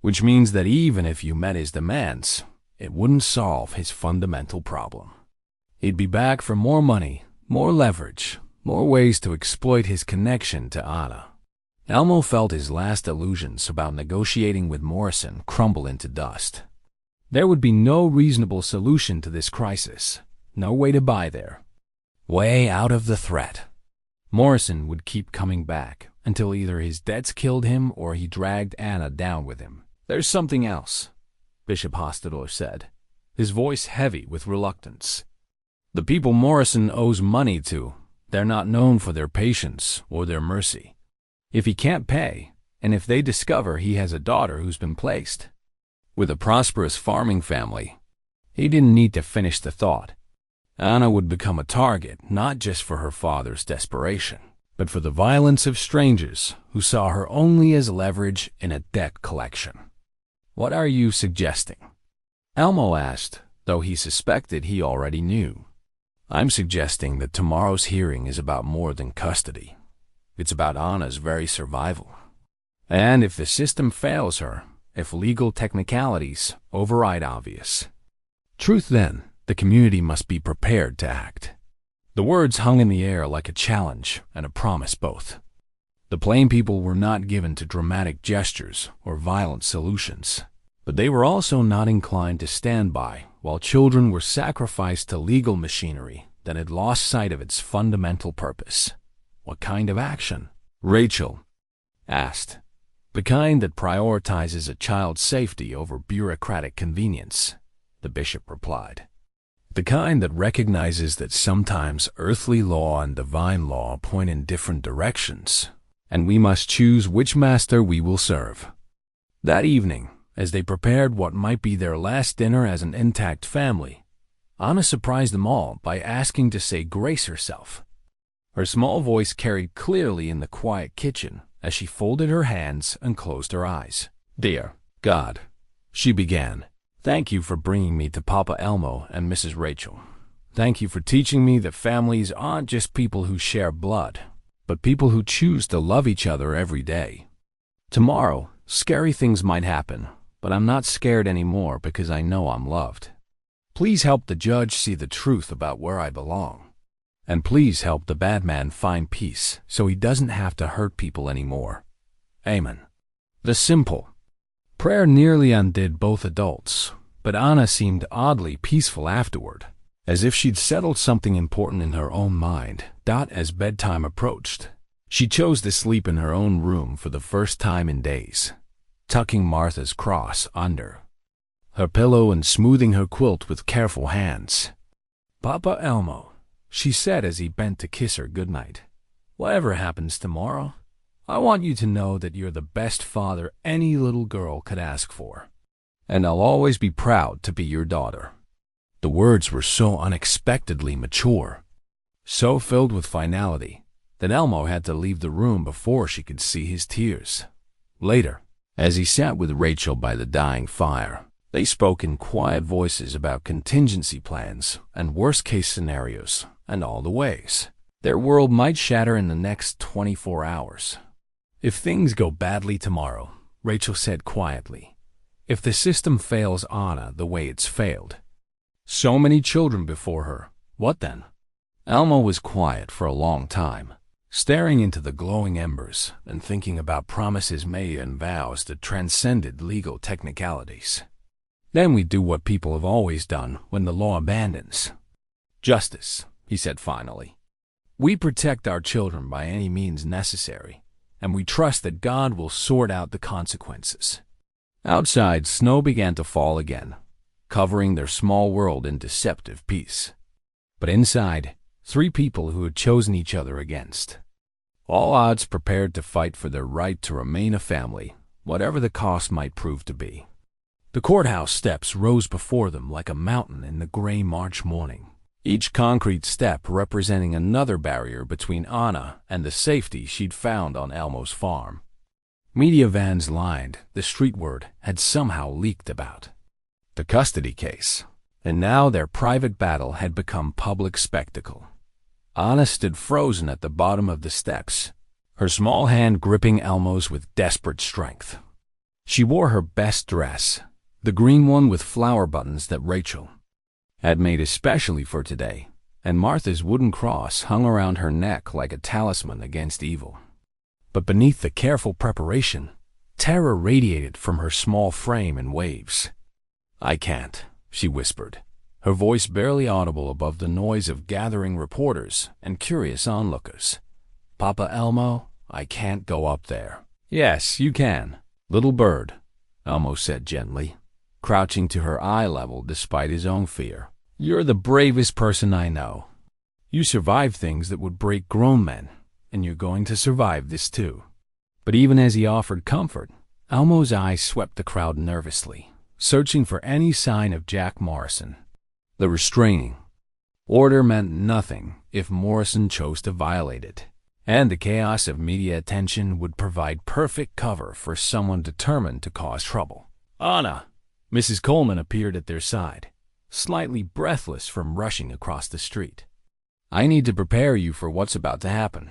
Which means that even if you met his demands, it wouldn't solve his fundamental problem. He'd be back for more money, more leverage, more ways to exploit his connection to Anna." Elmo felt his last illusions about negotiating with Morrison crumble into dust. There would be no reasonable solution to this crisis, no way to buy there. Way out of the threat. Morrison would keep coming back until either his debts killed him or he dragged Anna down with him. "There's something else," Bishop Hostetler said, his voice heavy with reluctance. "The people Morrison owes money to, they're not known for their patience or their mercy. If he can't pay, and if they discover he has a daughter who's been placed with a prosperous farming family," he didn't need to finish the thought, "Anna would become a target not just for her father's desperation, but for the violence of strangers who saw her only as leverage in a debt collection." "What are you suggesting?" Elmo asked, though he suspected he already knew. "I'm suggesting that tomorrow's hearing is about more than custody. It's about Anna's very survival. And if the system fails her, if legal technicalities override obvious truth, then the community must be prepared to act." The words hung in the air like a challenge and a promise both. The plain people were not given to dramatic gestures or violent solutions, but they were also not inclined to stand by while children were sacrificed to legal machinery that had lost sight of its fundamental purpose. "What kind of action?" Rachel asked. "The kind that prioritizes a child's safety over bureaucratic convenience," the bishop replied. "The kind that recognizes that sometimes earthly law and divine law point in different directions, and we must choose which master we will serve." That evening, as they prepared what might be their last dinner as an intact family, Anna surprised them all by asking to say grace herself. Her small voice carried clearly in the quiet kitchen as she folded her hands and closed her eyes. "Dear, God, she began. Thank you for bringing me to Papa Elmo and Mrs. Rachel. Thank you for teaching me that families aren't just people who share blood, but people who choose to love each other every day. Tomorrow, scary things might happen, but I'm not scared anymore because I know I'm loved. Please help the judge see the truth about where I belong. And please help the bad man find peace so he doesn't have to hurt people anymore. Amen. The simple prayer nearly undid both adults, but Anna seemed oddly peaceful afterward, as if she'd settled something important in her own mind. As bedtime approached, she chose to sleep in her own room for the first time in days, tucking Martha's cross under her pillow and smoothing her quilt with careful hands. Papa Elmo, she said as he bent to kiss her goodnight. Whatever happens tomorrow, I want you to know that you're the best father any little girl could ask for, and I'll always be proud to be your daughter. The words were so unexpectedly mature, so filled with finality, that Elmo had to leave the room before she could see his tears. Later, as he sat with Rachel by the dying fire, they spoke in quiet voices about contingency plans and worst-case scenarios and all the ways their world might shatter in the next 24 hours. If things go badly tomorrow, Rachel said quietly, if the system fails Anna the way it's failed so many children before her, what then? Elmo was quiet for a long time, staring into the glowing embers and thinking about promises made and vows that transcended legal technicalities. Then we do what people have always done when the law abandons. Justice, he said finally. We protect our children by any means necessary, and we trust that God will sort out the consequences. Outside, snow began to fall again, covering their small world in deceptive peace. But inside, three people who had chosen each other against all odds prepared to fight for their right to remain a family, whatever the cost might prove to be. The courthouse steps rose before them like a mountain in the gray March morning, each concrete step representing another barrier between Anna and the safety she'd found on Elmo's farm. Media vans lined the street. Word had somehow leaked about the custody case, and now their private battle had become public spectacle. Anna stood frozen at the bottom of the steps, her small hand gripping Elmo's with desperate strength. She wore her best dress, the green one with flower buttons that Rachel had made especially for today, and Martha's wooden cross hung around her neck like a talisman against evil. But beneath the careful preparation, terror radiated from her small frame in waves. I can't, she whispered, her voice barely audible above the noise of gathering reporters and curious onlookers. Papa Elmo, I can't go up there. Yes, you can, little bird, Elmo said gently, crouching to her eye level despite his own fear. You're the bravest person I know. You survived things that would break grown men, and you're going to survive this too. But even as he offered comfort, Elmo's eyes swept the crowd nervously, searching for any sign of Jack Morrison. The restraining order meant nothing if Morrison chose to violate it, and the chaos of media attention would provide perfect cover for someone determined to cause trouble. Anna! Mrs. Coleman appeared at their side, slightly breathless from rushing across the street. I need to prepare you for what's about to happen.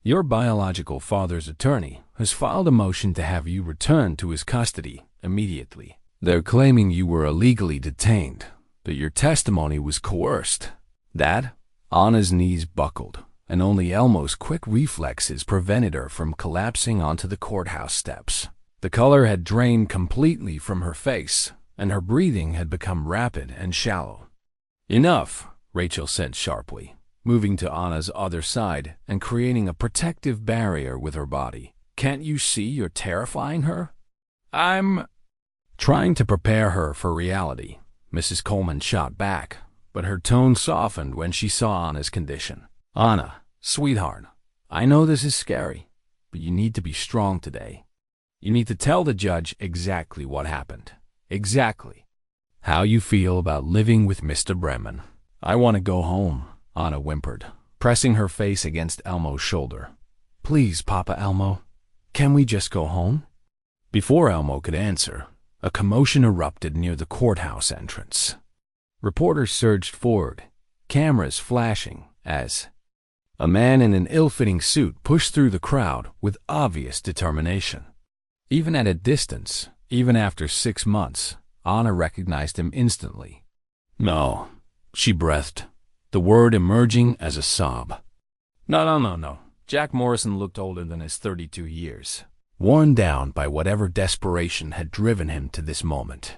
Your biological father's attorney has filed a motion to have you returned to his custody immediately. They're claiming you were illegally detained, that your testimony was coerced. That, Anna's knees buckled, and only Elmo's quick reflexes prevented her from collapsing onto the courthouse steps. The color had drained completely from her face, and her breathing had become rapid and shallow. Enough, Rachel said sharply, moving to Anna's other side and creating a protective barrier with her body. Can't you see you're terrifying her? I'm trying to prepare her for reality, Mrs. Coleman shot back, but her tone softened when she saw Anna's condition. Anna, sweetheart, I know this is scary, but you need to be strong today. You need to tell the judge exactly what happened. Exactly how you feel about living with Mr. Bremen. I want to go home, Anna whimpered, pressing her face against Elmo's shoulder. Please, Papa Elmo, can we just go home? Before Elmo could answer, a commotion erupted near the courthouse entrance. Reporters surged forward, cameras flashing, as a man in an ill-fitting suit pushed through the crowd with obvious determination. Even at a distance, even after 6 months, Anna recognized him instantly. "No," she breathed, the word emerging as a sob. No. Jack Morrison looked older than his 32 years, worn down by whatever desperation had driven him to this moment.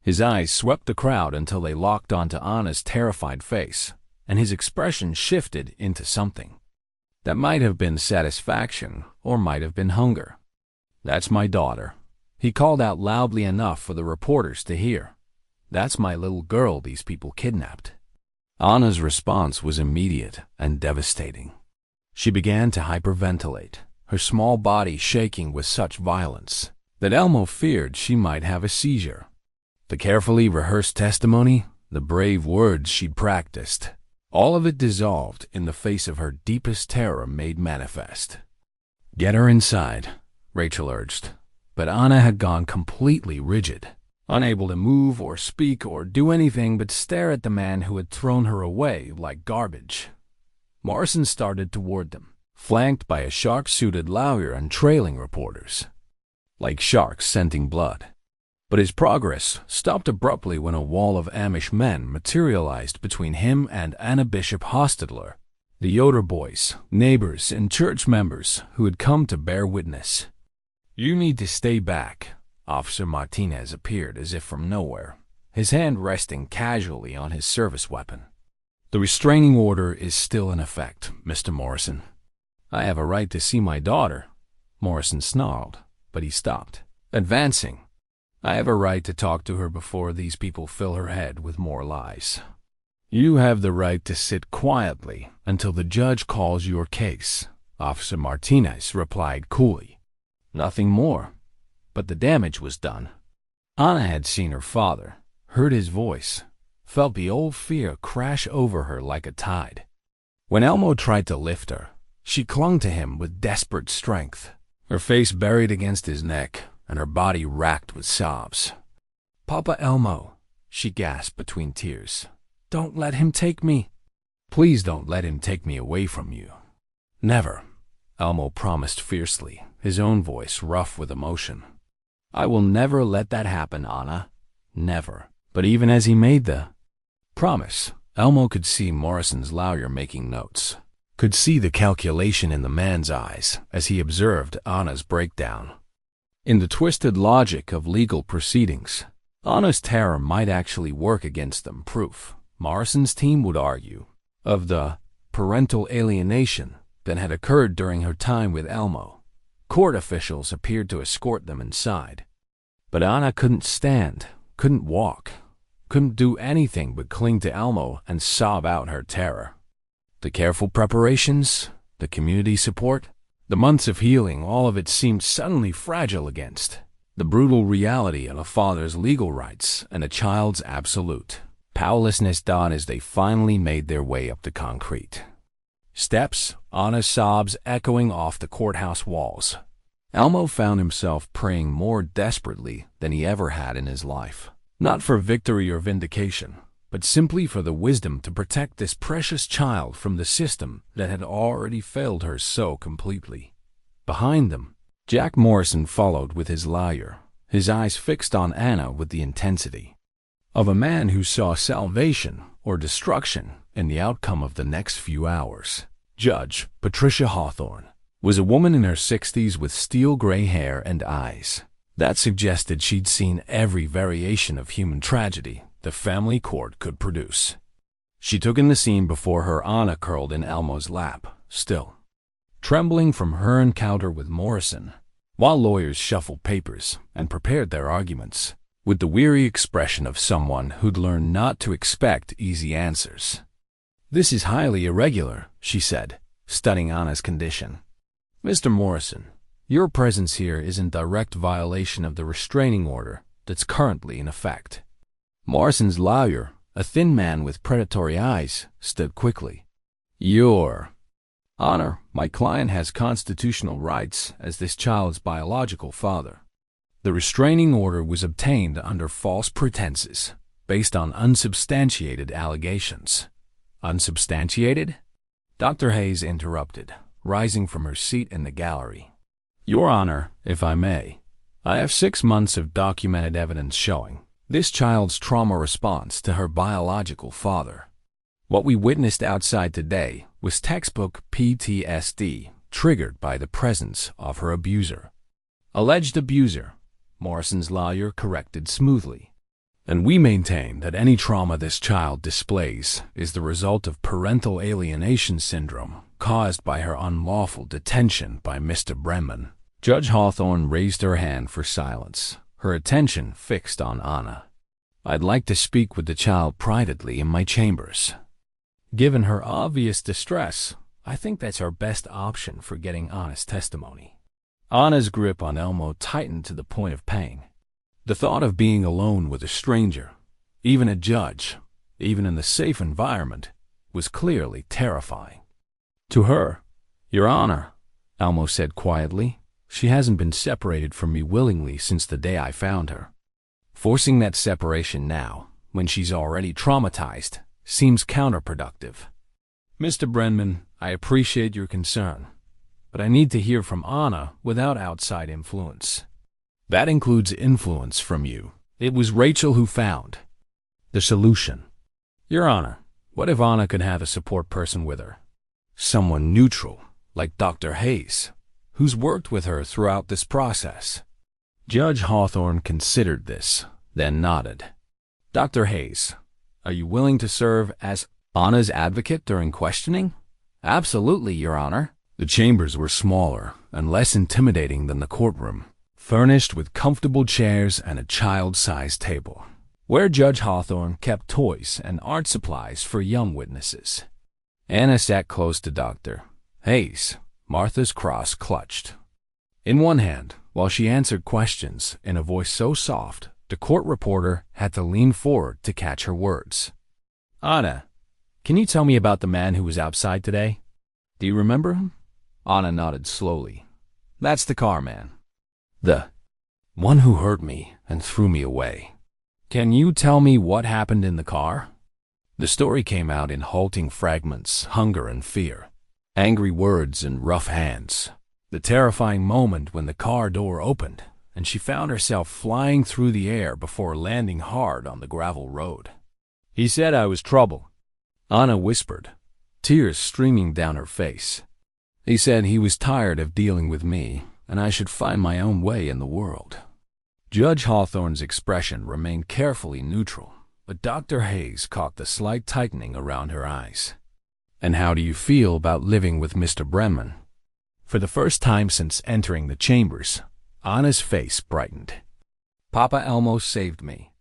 His eyes swept the crowd until they locked onto Anna's terrified face, and his expression shifted into something that might have been satisfaction or might have been hunger. "That's my daughter," he called out loudly enough for the reporters to hear. "That's my little girl these people kidnapped." Anna's response was immediate and devastating. She began to hyperventilate, her small body shaking with such violence that Elmo feared she might have a seizure. The carefully rehearsed testimony, the brave words she'd practiced, all of it dissolved in the face of her deepest terror made manifest. "Get her inside," Rachel urged, but Anna had gone completely rigid, unable to move or speak or do anything but stare at the man who had thrown her away like garbage. Morrison started toward them, flanked by a shark-suited lawyer and trailing reporters, like sharks scenting blood. But his progress stopped abruptly when a wall of Amish men materialized between him and Anna Bishop Hostetler, the Yoder boys, neighbors, and church members who had come to bear witness. "You need to stay back." Officer Martinez appeared as if from nowhere, his hand resting casually on his service weapon. "The restraining order is still in effect, Mr. Morrison." "I have a right to see my daughter," Morrison snarled, but he stopped, advancing. "I have a right to talk to her before these people fill her head with more lies." "You have the right to sit quietly until the judge calls your case," Officer Martinez replied coolly. Nothing more, but the damage was done. Anna had seen her father, heard his voice, felt the old fear crash over her like a tide. When Elmo tried to lift her, she clung to him with desperate strength, her face buried against his neck and her body racked with sobs. "Papa Elmo," she gasped between tears. "Don't let him take me." "Please don't let him take me away from you." "Never," Elmo promised fiercely, his own voice rough with emotion. "I will never let that happen, Anna. Never." But even as he made the promise, Elmo could see Morrison's lawyer making notes, could see the calculation in the man's eyes as he observed Anna's breakdown. In the twisted logic of legal proceedings, Anna's terror might actually work against them. Proof, Morrison's team would argue, of the parental alienation that had occurred during her time with Elmo. Court officials appeared to escort them inside. But Anna couldn't stand, couldn't walk, couldn't do anything but cling to Elmo and sob out her terror. The careful preparations, the community support, the months of healing, all of it seemed suddenly fragile against the brutal reality of a father's legal rights and a child's absolute powerlessness dawned as they finally made their way up the concrete steps, Anna's sobs echoing off the courthouse walls. Elmo found himself praying more desperately than he ever had in his life, not for victory or vindication, but simply for the wisdom to protect this precious child from the system that had already failed her so completely. Behind them, Jack Morrison followed with his lawyer, his eyes fixed on Anna with the intensity of a man who saw salvation or destruction in the outcome of the next few hours. Judge Patricia Hawthorne was a woman in her 60s with steel gray hair and eyes that suggested she'd seen every variation of human tragedy the family court could produce. She took in the scene before her. Anna curled in Elmo's lap, still, trembling from her encounter with Morrison, while lawyers shuffled papers and prepared their arguments, with the weary expression of someone who'd learned not to expect easy answers. "This is highly irregular," she said, studying Anna's condition. "Mr. Morrison, your presence here is in direct violation of the restraining order that's currently in effect." Morrison's lawyer, a thin man with predatory eyes, stood quickly. "Your Honor, my client has constitutional rights as this child's biological father." The restraining order was obtained under false pretenses, based on unsubstantiated allegations. Unsubstantiated? Dr. Hayes interrupted, rising from her seat in the gallery. Your Honor, if I may, I have 6 months of documented evidence showing this child's trauma response to her biological father. What we witnessed outside today was textbook PTSD triggered by the presence of her abuser. Alleged abuser, Morrison's lawyer corrected smoothly. And we maintain that any trauma this child displays is the result of parental alienation syndrome caused by her unlawful detention by Mr. Brenman. Judge Hawthorne raised her hand for silence, her attention fixed on Anna. I'd like to speak with the child privately in my chambers. Given her obvious distress, I think that's our best option for getting Anna's testimony. Anna's grip on Elmo tightened to the point of pain. The thought of being alone with a stranger, even a judge, even in the safe environment, was clearly terrifying. To her, Your Honor, Elmo said quietly, she hasn't been separated from me willingly since the day I found her. Forcing that separation now, when she's already traumatized, seems counterproductive. Mr. Brenman, I appreciate your concern, but I need to hear from Anna without outside influence. That includes influence from you. It was Rachel who found the solution. Your Honor, what if Anna could have a support person with her? Someone neutral, like Dr. Hayes, who's worked with her throughout this process. Judge Hawthorne considered this, then nodded. Dr. Hayes, are you willing to serve as Anna's advocate during questioning? Absolutely, Your Honor. The chambers were smaller and less intimidating than the courtroom, furnished with comfortable chairs and a child-sized table, where Judge Hawthorne kept toys and art supplies for young witnesses. Anna sat close to Dr. Hayes, Martha's cross clutched. In one hand, while she answered questions in a voice so soft, the court reporter had to lean forward to catch her words. Anna, can you tell me about the man who was outside today? Do you remember him? Anna nodded slowly. That's the car man. The one who hurt me and threw me away. Can you tell me what happened in the car? The story came out in halting fragments, hunger and fear, angry words and rough hands. The terrifying moment when the car door opened and she found herself flying through the air before landing hard on the gravel road. He said I was trouble, Anna whispered, tears streaming down her face. He said he was tired of dealing with me and I should find my own way in the world. Judge Hawthorne's expression remained carefully neutral, but Dr. Hayes caught the slight tightening around her eyes. And how do you feel about living with Mr. Brenman? For the first time since entering the chambers, Anna's face brightened. Papa Elmo saved me.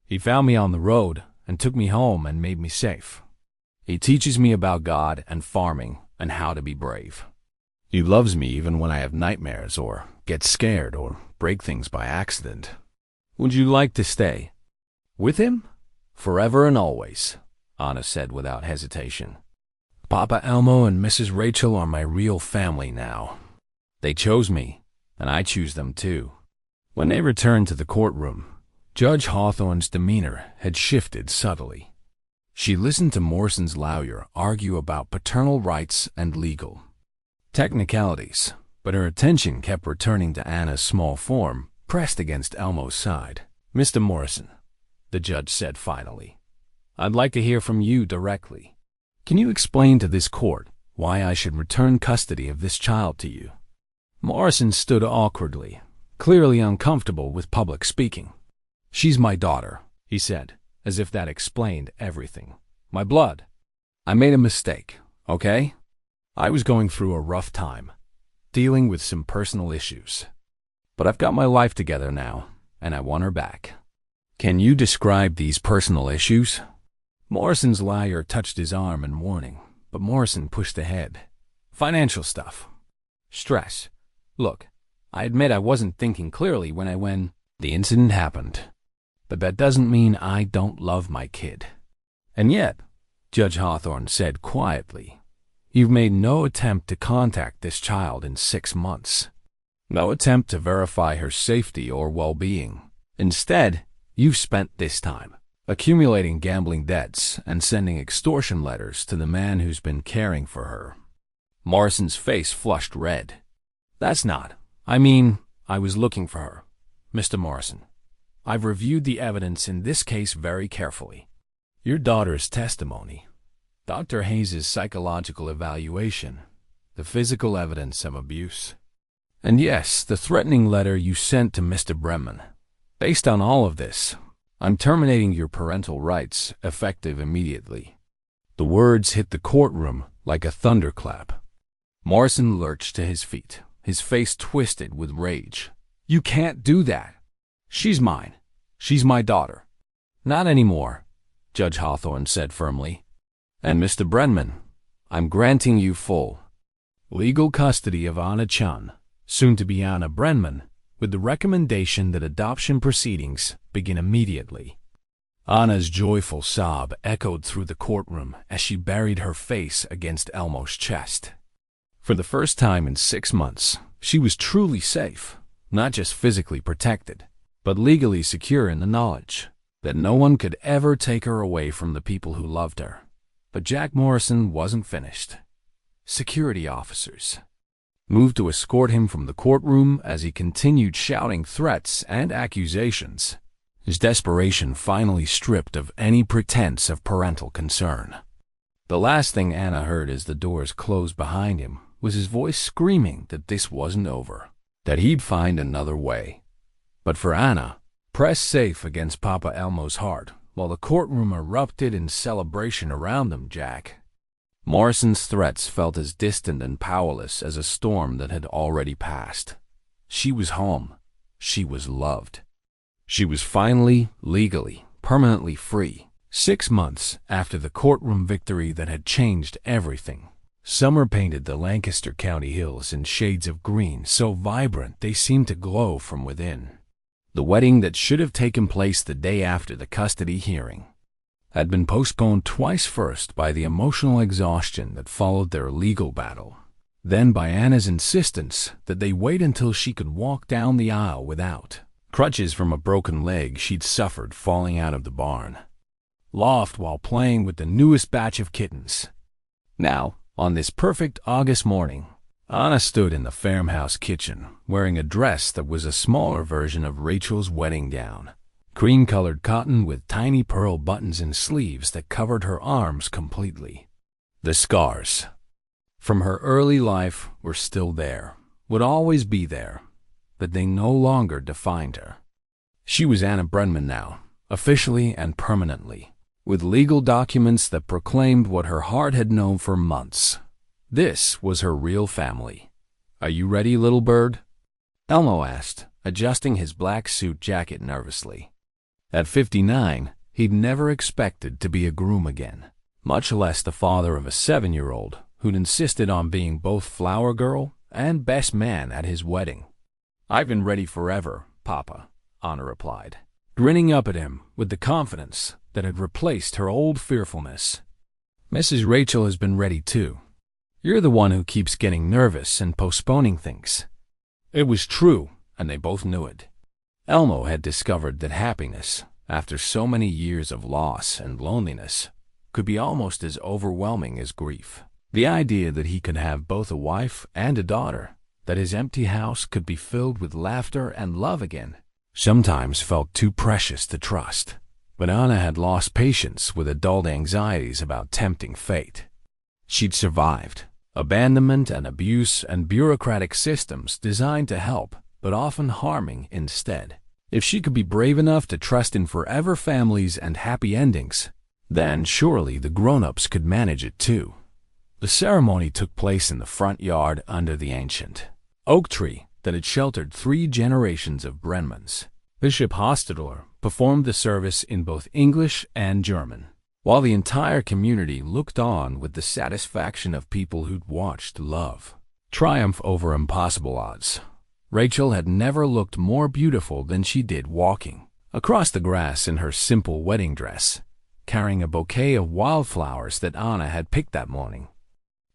He found me on the road and took me home and made me safe. He teaches me about God and farming and how to be brave. He loves me even when I have nightmares or get scared or break things by accident. Would you like to stay with him? Forever and always, Anna said without hesitation. Papa Elmo and Mrs. Rachel are my real family now. They chose me, and I choose them too. When they returned to the courtroom, Judge Hawthorne's demeanor had shifted subtly. She listened to Morrison's lawyer argue about paternal rights and legal technicalities, but her attention kept returning to Anna's small form pressed against Elmo's side. Mr. Morrison, the judge said finally, I'd like to hear from you directly. Can you explain to this court why I should return custody of this child to you? Morrison stood awkwardly, clearly uncomfortable with public speaking. She's my daughter, he said, as if that explained everything. My blood. I made a mistake, okay? I was going through a rough time, dealing with some personal issues. But I've got my life together now, and I want her back. Can you describe these personal issues? Morrison's lawyer touched his arm in warning, but Morrison pushed ahead. Financial stuff. Stress. Look, I admit I wasn't thinking clearly when the incident happened. But that doesn't mean I don't love my kid. And yet, Judge Hawthorne said quietly, you've made no attempt to contact this child in 6 months. No attempt to verify her safety or well-being. Instead, you've spent this time accumulating gambling debts and sending extortion letters to the man who's been caring for her. Morrison's face flushed red. That's not. I was looking for her, Mr. Morrison. I've reviewed the evidence in this case very carefully. Your daughter's testimony, Dr. Hayes' psychological evaluation, the physical evidence of abuse, and yes, the threatening letter you sent to Mr. Bremen. Based on all of this, I'm terminating your parental rights, effective immediately. The words hit the courtroom like a thunderclap. Morrison lurched to his feet, his face twisted with rage. You can't do that. She's mine. She's my daughter. Not anymore, Judge Hawthorne said firmly. And Mr. Brenman, I'm granting you full legal custody of Anna Chun, soon to be Anna Brenman, with the recommendation that adoption proceedings begin immediately. Anna's joyful sob echoed through the courtroom as she buried her face against Elmo's chest. For the first time in 6 months, she was truly safe, not just physically protected, but legally secure in the knowledge that no one could ever take her away from the people who loved her. But Jack Morrison wasn't finished. Security officers moved to escort him from the courtroom as he continued shouting threats and accusations, his desperation finally stripped of any pretense of parental concern. The last thing Anna heard as the doors closed behind him was his voice screaming that this wasn't over, that he'd find another way. But for Anna, pressed safe against Papa Elmo's heart, while the courtroom erupted in celebration around them, Morrison's threats felt as distant and powerless as a storm that had already passed. She was home. She was loved. She was finally, legally, permanently free. 6 months after the courtroom victory that had changed everything. Summer painted the Lancaster County hills in shades of green so vibrant they seemed to glow from within. The wedding that should have taken place the day after the custody hearing had been postponed twice, first by the emotional exhaustion that followed their legal battle, then by Anna's insistence that they wait until she could walk down the aisle without crutches from a broken leg she'd suffered falling out of the barn loft while playing with the newest batch of kittens. Now, on this perfect August morning, Anna stood in the farmhouse kitchen wearing a dress that was a smaller version of Rachel's wedding gown. Cream-colored cotton with tiny pearl buttons and sleeves that covered her arms completely. The scars from her early life were still there, would always be there, but they no longer defined her. She was Anna Brenman now, officially and permanently, with legal documents that proclaimed what her heart had known for months. This was her real family. Are you ready, little bird? Elmo asked, adjusting his black suit jacket nervously. At 59, he'd never expected to be a groom again, much less the father of a 7-year-old who'd insisted on being both flower girl and best man at his wedding. I've been ready forever, Papa, Anna replied, grinning up at him with the confidence that had replaced her old fearfulness. Mrs. Rachel has been ready too. You're the one who keeps getting nervous and postponing things. It was true, and they both knew it. Elmo had discovered that happiness, after so many years of loss and loneliness, could be almost as overwhelming as grief. The idea that he could have both a wife and a daughter, that his empty house could be filled with laughter and love again, sometimes felt too precious to trust. But Anna had lost patience with adult anxieties about tempting fate. She'd survived abandonment and abuse and bureaucratic systems designed to help, but often harming instead. If she could be brave enough to trust in forever families and happy endings, then surely the grown-ups could manage it too. The ceremony took place in the front yard under the ancient oak tree that had sheltered 3 generations of Brenmans. Bishop Hostadler performed the service in both English and German, while the entire community looked on with the satisfaction of people who'd watched love triumph over impossible odds. Rachel had never looked more beautiful than she did walking across the grass in her simple wedding dress, carrying a bouquet of wildflowers that Anna had picked that morning.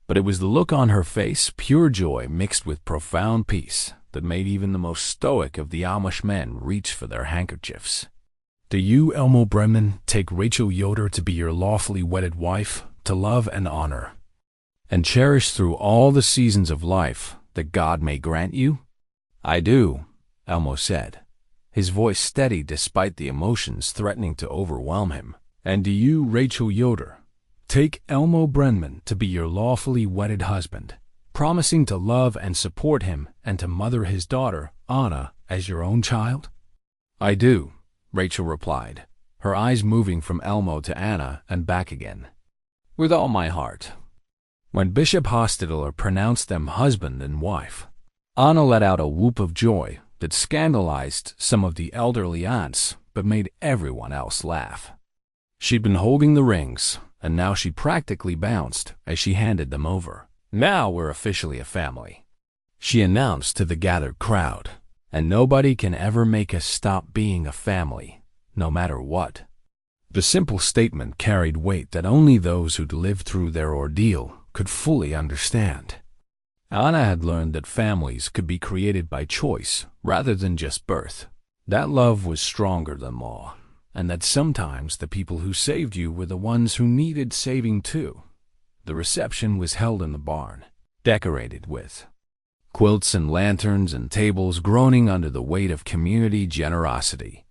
But it was the look on her face, pure joy mixed with profound peace, that made even the most stoic of the Amish men reach for their handkerchiefs. "Do you, Elmo Brennan, take Rachel Yoder to be your lawfully wedded wife, to love and honor, and cherish through all the seasons of life that God may grant you?" "I do," Elmo said, his voice steady despite the emotions threatening to overwhelm him. "And do you, Rachel Yoder, take Elmo Brennan to be your lawfully wedded husband, promising to love and support him and to mother his daughter, Anna, as your own child?" "I do," Rachel replied, her eyes moving from Elmo to Anna and back again. "With all my heart." When Bishop Hostetler pronounced them husband and wife, Anna let out a whoop of joy that scandalized some of the elderly aunts but made everyone else laugh. She'd been holding the rings, and now she practically bounced as she handed them over. "Now we're officially a family," she announced to the gathered crowd, "and nobody can ever make us stop being a family, no matter what." The simple statement carried weight that only those who'd lived through their ordeal could fully understand. Anna had learned that families could be created by choice rather than just birth. That love was stronger than law, and that sometimes the people who saved you were the ones who needed saving too. The reception was held in the barn, decorated with quilts and lanterns and tables groaning under the weight of community generosity.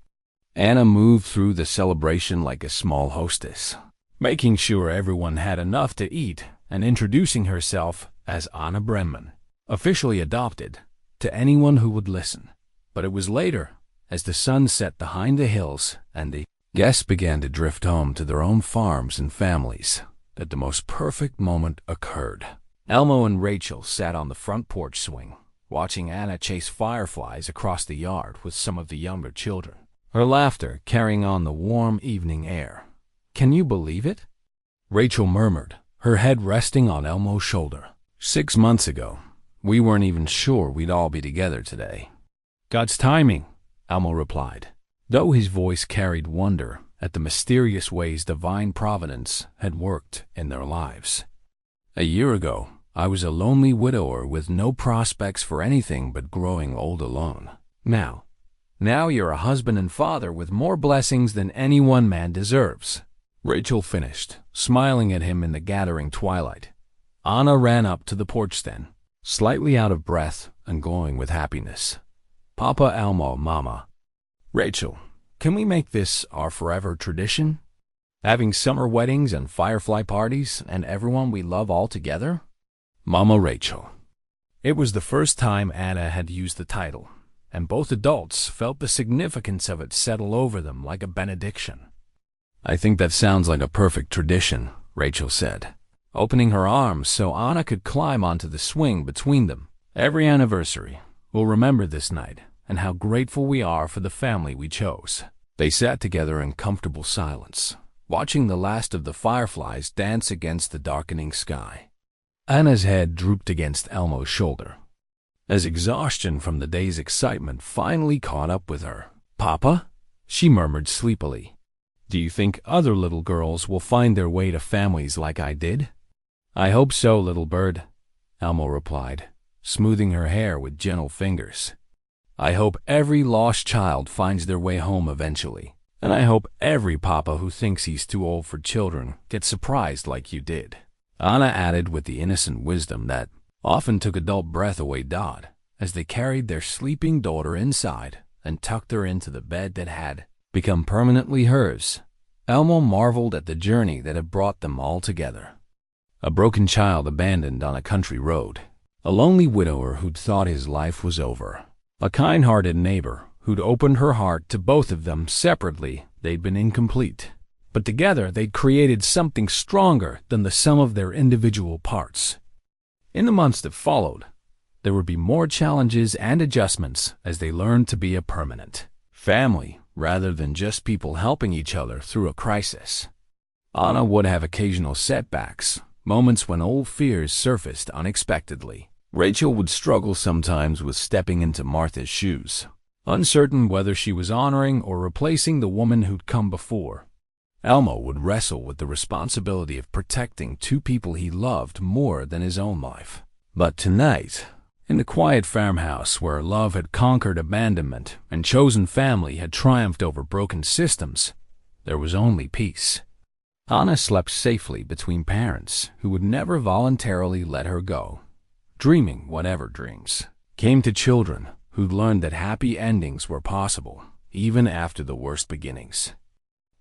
Anna moved through the celebration like a small hostess, making sure everyone had enough to eat and introducing herself as Anna Brennan, officially adopted, to anyone who would listen. But it was later, as the sun set behind the hills and the guests began to drift home to their own farms and families, that the most perfect moment occurred. Elmo and Rachel sat on the front porch swing, watching Anna chase fireflies across the yard with some of the younger children, her laughter carrying on the warm evening air. "Can you believe it?" Rachel murmured, her head resting on Elmo's shoulder. 6 months ago, we weren't even sure we'd all be together today." "God's timing," Elmo replied, though his voice carried wonder at the mysterious ways divine providence had worked in their lives. "A year ago, I was a lonely widower with no prospects for anything but growing old alone. Now you're a husband and father with more blessings than any one man deserves." Rachel finished, smiling at him in the gathering twilight. Anna ran up to the porch then, slightly out of breath and glowing with happiness. "Papa, Elmo, Mama. Rachel, can we make this our forever tradition? Having summer weddings and firefly parties and everyone we love all together?" Mama Rachel. It was the first time Anna had used the title, and both adults felt the significance of it settle over them like a benediction. "I think that sounds like a perfect tradition," Rachel said, opening her arms so Anna could climb onto the swing between them. "Every anniversary, we'll remember this night and how grateful we are for the family we chose." They sat together in comfortable silence, watching the last of the fireflies dance against the darkening sky. Anna's head drooped against Elmo's shoulder, as exhaustion from the day's excitement finally caught up with her. "Papa?" she murmured sleepily. "Do you think other little girls will find their way to families like I did?" "I hope so, little bird," Elmo replied, smoothing her hair with gentle fingers. "I hope every lost child finds their way home eventually, and I hope every papa who thinks he's too old for children gets surprised like you did," Anna added with the innocent wisdom that often took adult breath away as they carried their sleeping daughter inside and tucked her into the bed that had become permanently hers. Elmo marveled at the journey that had brought them all together. A broken child abandoned on a country road, a lonely widower who'd thought his life was over, a kind-hearted neighbor who'd opened her heart to both of them. Separately, they'd been incomplete, but together they'd created something stronger than the sum of their individual parts. In the months that followed, there would be more challenges and adjustments as they learned to be a permanent family rather than just people helping each other through a crisis. Anna would have occasional setbacks, moments when old fears surfaced unexpectedly. Rachel would struggle sometimes with stepping into Martha's shoes, uncertain whether she was honoring or replacing the woman who'd come before. Elmo would wrestle with the responsibility of protecting two people he loved more than his own life. But tonight, In the quiet farmhouse where love had conquered abandonment and chosen family had triumphed over broken systems, there was only peace. Anna slept safely between parents who would never voluntarily let her go, dreaming whatever dreams came to children who'd learned that happy endings were possible, even after the worst beginnings.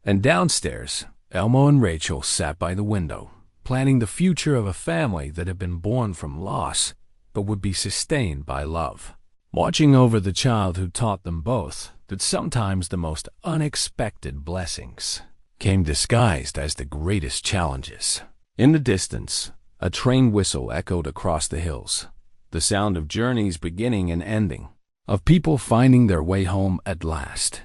And downstairs, Elmo and Rachel sat by the window, planning the future of a family that had been born from loss, but would be sustained by love. Watching over the child who taught them both that sometimes the most unexpected blessings came disguised as the greatest challenges. In the distance, a train whistle echoed across the hills, the sound of journeys beginning and ending, of people finding their way home at last.